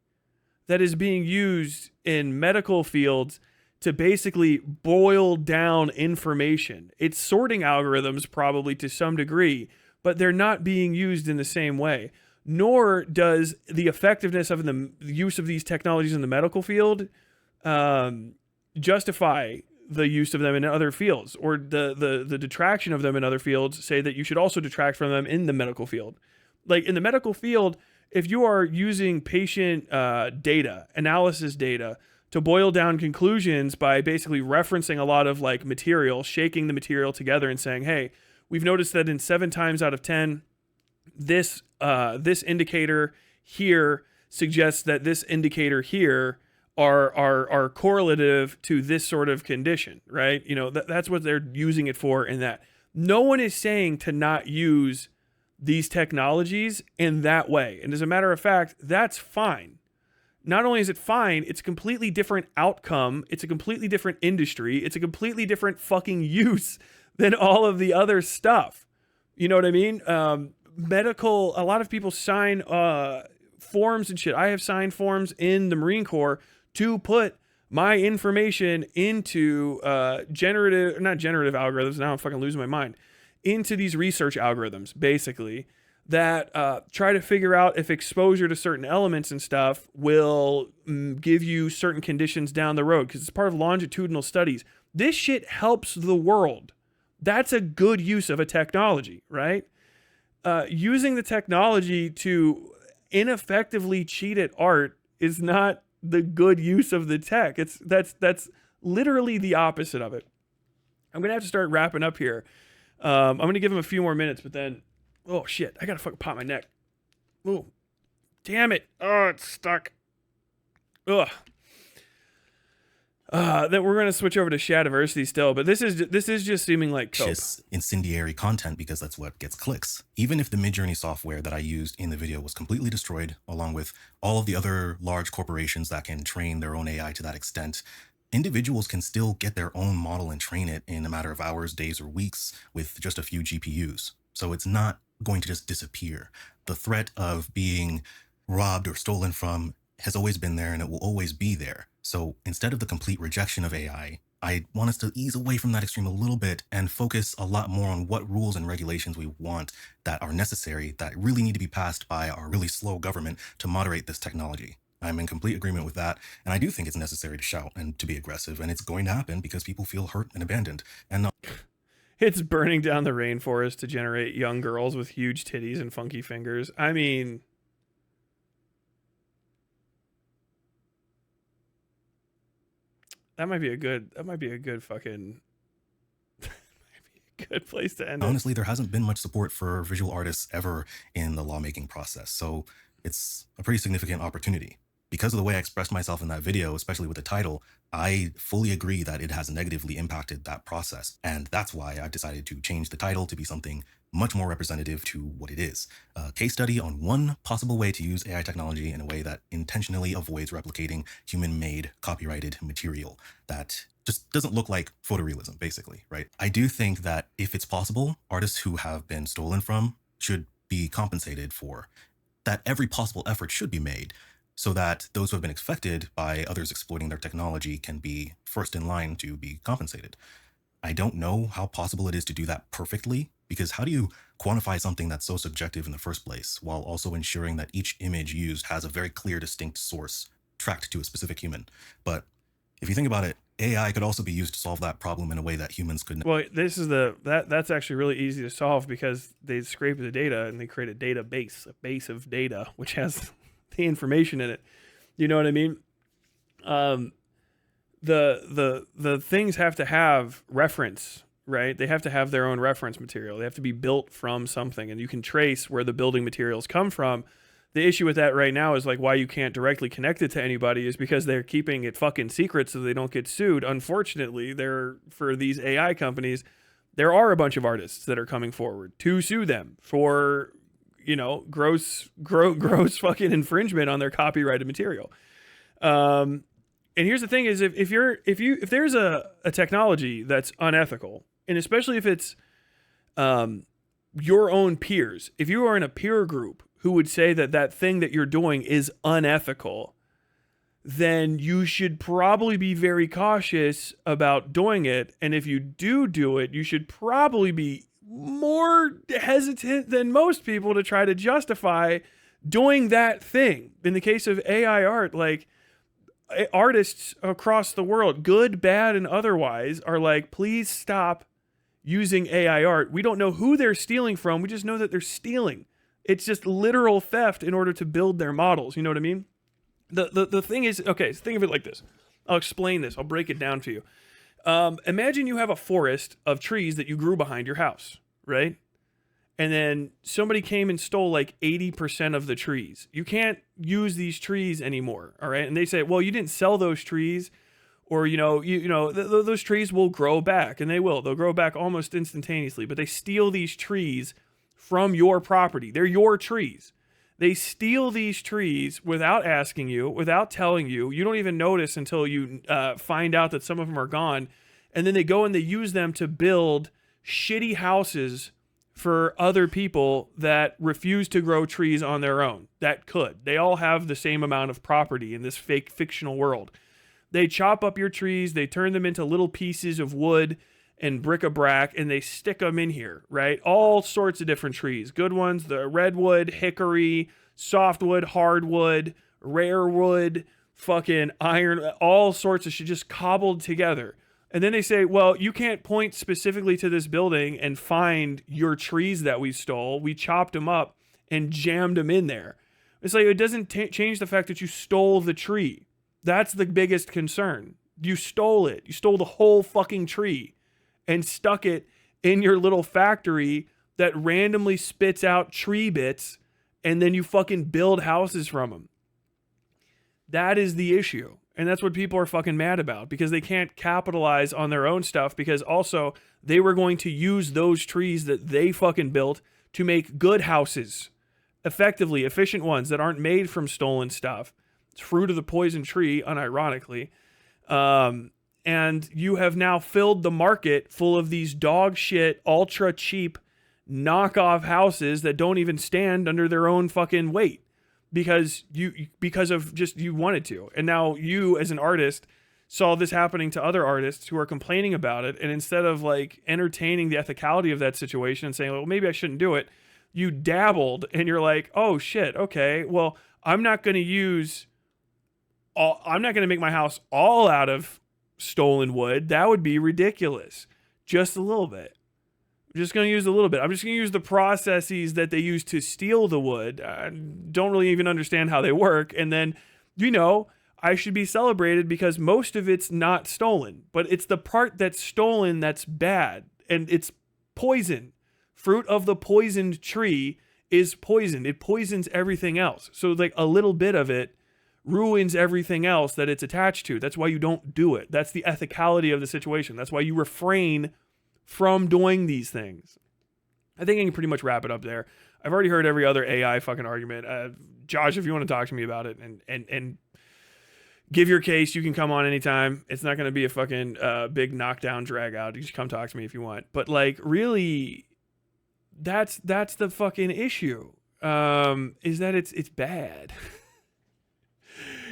that is being used in medical fields to basically boil down information. It's sorting algorithms probably to some degree, but they're not being used in the same way. Nor does the effectiveness of the use of these technologies in the medical field justify the use of them in other fields, or the detraction of them in other fields say that you should also detract from them in the medical field. Like in the medical field, if you are using patient data, analysis data, to boil down conclusions by basically referencing a lot of like material, shaking the material together and saying, hey, we've noticed that in 7 times out of 10, this indicator here suggests that this indicator here are correlative to this sort of condition, right? You know, that's what they're using it for. In that, no one is saying to not use these technologies in that way. And as a matter of fact, that's fine. Not only is it fine, it's a completely different outcome. It's a completely different industry. It's a completely different fucking use than all of the other stuff. You know what I mean? Medical, a lot of people sign forms and shit. I have signed forms in the Marine Corps to put my information into not generative algorithms. Now I'm fucking losing my mind. Into these research algorithms, basically, that try to figure out if exposure to certain elements and stuff will give you certain conditions down the road, because it's part of longitudinal studies. This shit helps the world. That's a good use of a technology, right? Using the technology to ineffectively cheat at art is not the good use of the tech. That's literally the opposite of it. I'm gonna have to start wrapping up here. I'm gonna give him a few more minutes, but then, oh shit, I gotta fucking pop my neck. Oh, damn it! Oh, it's stuck. Ugh. Then we're gonna switch over to Shadiversity still, but this is just seeming like cope. Incendiary content, because that's what gets clicks. Even if the Midjourney software that I used in the video was completely destroyed, along with all of the other large corporations that can train their own AI to that extent, individuals can still get their own model and train it in a matter of hours, days, or weeks with just a few GPUs. So it's not going to just disappear. The threat of being robbed or stolen from has always been there, and it will always be there. So instead of the complete rejection of AI, I want us to ease away from that extreme a little bit and focus a lot more on what rules and regulations we want that are necessary, that really need to be passed by our really slow government to moderate this technology. I'm in complete agreement with that, and I do think it's necessary to shout and to be aggressive, and it's going to happen because people feel hurt and abandoned. And it's burning down the rainforest to generate young girls with huge titties and funky fingers. I mean, that might be a good fucking good place to end it. Honestly, there hasn't been much support for visual artists ever in the lawmaking process, so it's a pretty significant opportunity. because of the way I expressed myself in that video, especially with the title, I fully agree that it has negatively impacted that process. And that's why I decided to change the title to be something much more representative to what it is. A case study on one possible way to use AI technology in a way that intentionally avoids replicating human-made copyrighted material that just doesn't look like photorealism, basically, right? I do think that if it's possible, artists who have been stolen from should be compensated for that. Every possible effort should be made so that those who have been affected by others exploiting their technology can be first in line to be compensated. I don't know how possible it is to do that perfectly, because how do you quantify something that's so subjective in the first place while also ensuring that each image used has a very clear, distinct source tracked to a specific human? But if you think about it, AI could also be used to solve that problem in a way that humans couldn't. Well, this is that's actually really easy to solve, because they scrape the data and they create a database, a base of data, which has the information in it. You know what I mean? The things have to have reference, right? They have to have their own reference material. They have to be built from something, and you can trace where the building materials come from. The issue with that right now is like why you can't directly connect it to anybody is because they're keeping it fucking secret so they don't get sued. Unfortunately, for these AI companies, there are a bunch of artists that are coming forward to sue them for, gross fucking infringement on their copyrighted material. And here's the thing is if there's a technology that's unethical, and especially if it's your own peers, if you are in a peer group who would say that thing that you're doing is unethical, then you should probably be very cautious about doing it. And if you do it, you should probably be more hesitant than most people to try to justify doing that thing. In the case of AI art, like, artists across the world, good, bad, and otherwise, are like, please stop using AI art. We don't know who they're stealing from. We just know that they're stealing. It's just literal theft in order to build their models. You know what I mean? The thing is, okay, so think of it like this. I'll explain this. I'll break it down for you. Imagine you have a forest of trees that you grew behind your house, right? And then somebody came and stole like 80% of the trees. You can't use these trees anymore, all right? And they say, well, you didn't sell those trees, or, those trees will grow back, and they will. They'll grow back almost instantaneously, but they steal these trees from your property. They're your trees. They steal these trees without asking you, without telling you. You don't even notice until you find out that some of them are gone. And then they go and they use them to build shitty houses for other people that refuse to grow trees on their own. That could. They all have the same amount of property in this fake fictional world. They chop up your trees. They turn them into little pieces of wood and bric-a-brac, and they stick them in here, right? All sorts of different trees. Good ones, the redwood, hickory, softwood, hardwood, rare wood, fucking iron, all sorts of shit just cobbled together. And then they say, well, you can't point specifically to this building and find your trees that we stole. We chopped them up and jammed them in there. It's like, it doesn't change the fact that you stole the tree. That's the biggest concern. You stole it. You stole the whole fucking tree and stuck it in your little factory that randomly spits out tree bits, and then you fucking build houses from them. That is the issue. And that's what people are fucking mad about, because they can't capitalize on their own stuff, because also they were going to use those trees that they fucking built to make good houses, effectively efficient ones that aren't made from stolen stuff. It's fruit of the poison tree, unironically. And you have now filled the market full of these dog shit, ultra cheap knockoff houses that don't even stand under their own fucking weight because of just you wanted to. And now you, as an artist, saw this happening to other artists who are complaining about it. And instead of like entertaining the ethicality of that situation and saying, well, maybe I shouldn't do it, you dabbled and you're like, oh shit, okay, well, I'm not going to make my house all out of stolen wood. That would be ridiculous. Just a little bit. I'm just going to use a little bit. I'm just going to use the processes that they use to steal the wood. I don't really even understand how they work. And then, I should be celebrated because most of it's not stolen, but it's the part that's stolen that's bad. And it's poison. Fruit of the poisoned tree is poison. It poisons everything else. So like a little bit of it ruins everything else that it's attached to. That's why you don't do it. That's the ethicality of the situation. That's why you refrain from doing these things. I think I can pretty much wrap it up there. I've already heard every other AI fucking argument. Josh, if you want to talk to me about it and give your case, you can come on anytime. It's not going to be a fucking big knockdown drag out. You just come talk to me if you want. But like, really, that's the fucking issue. Is that it's bad.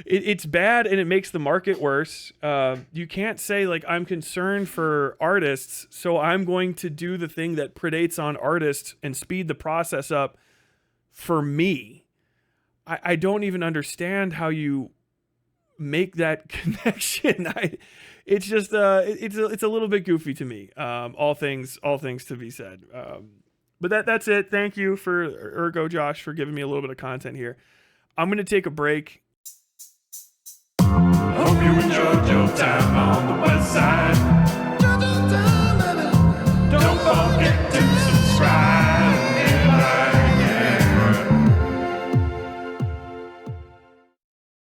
It's bad, and it makes the market worse. You can't say like, I'm concerned for artists, so I'm going to do the thing that predates on artists and speed the process up for me. I don't even understand how you make that connection. It's just it's a little bit goofy to me. All things to be said. But that's it. Thank you for Ergojosh for giving me a little bit of content here. I'm gonna take a break. Hope you enjoyed your time on the Westside.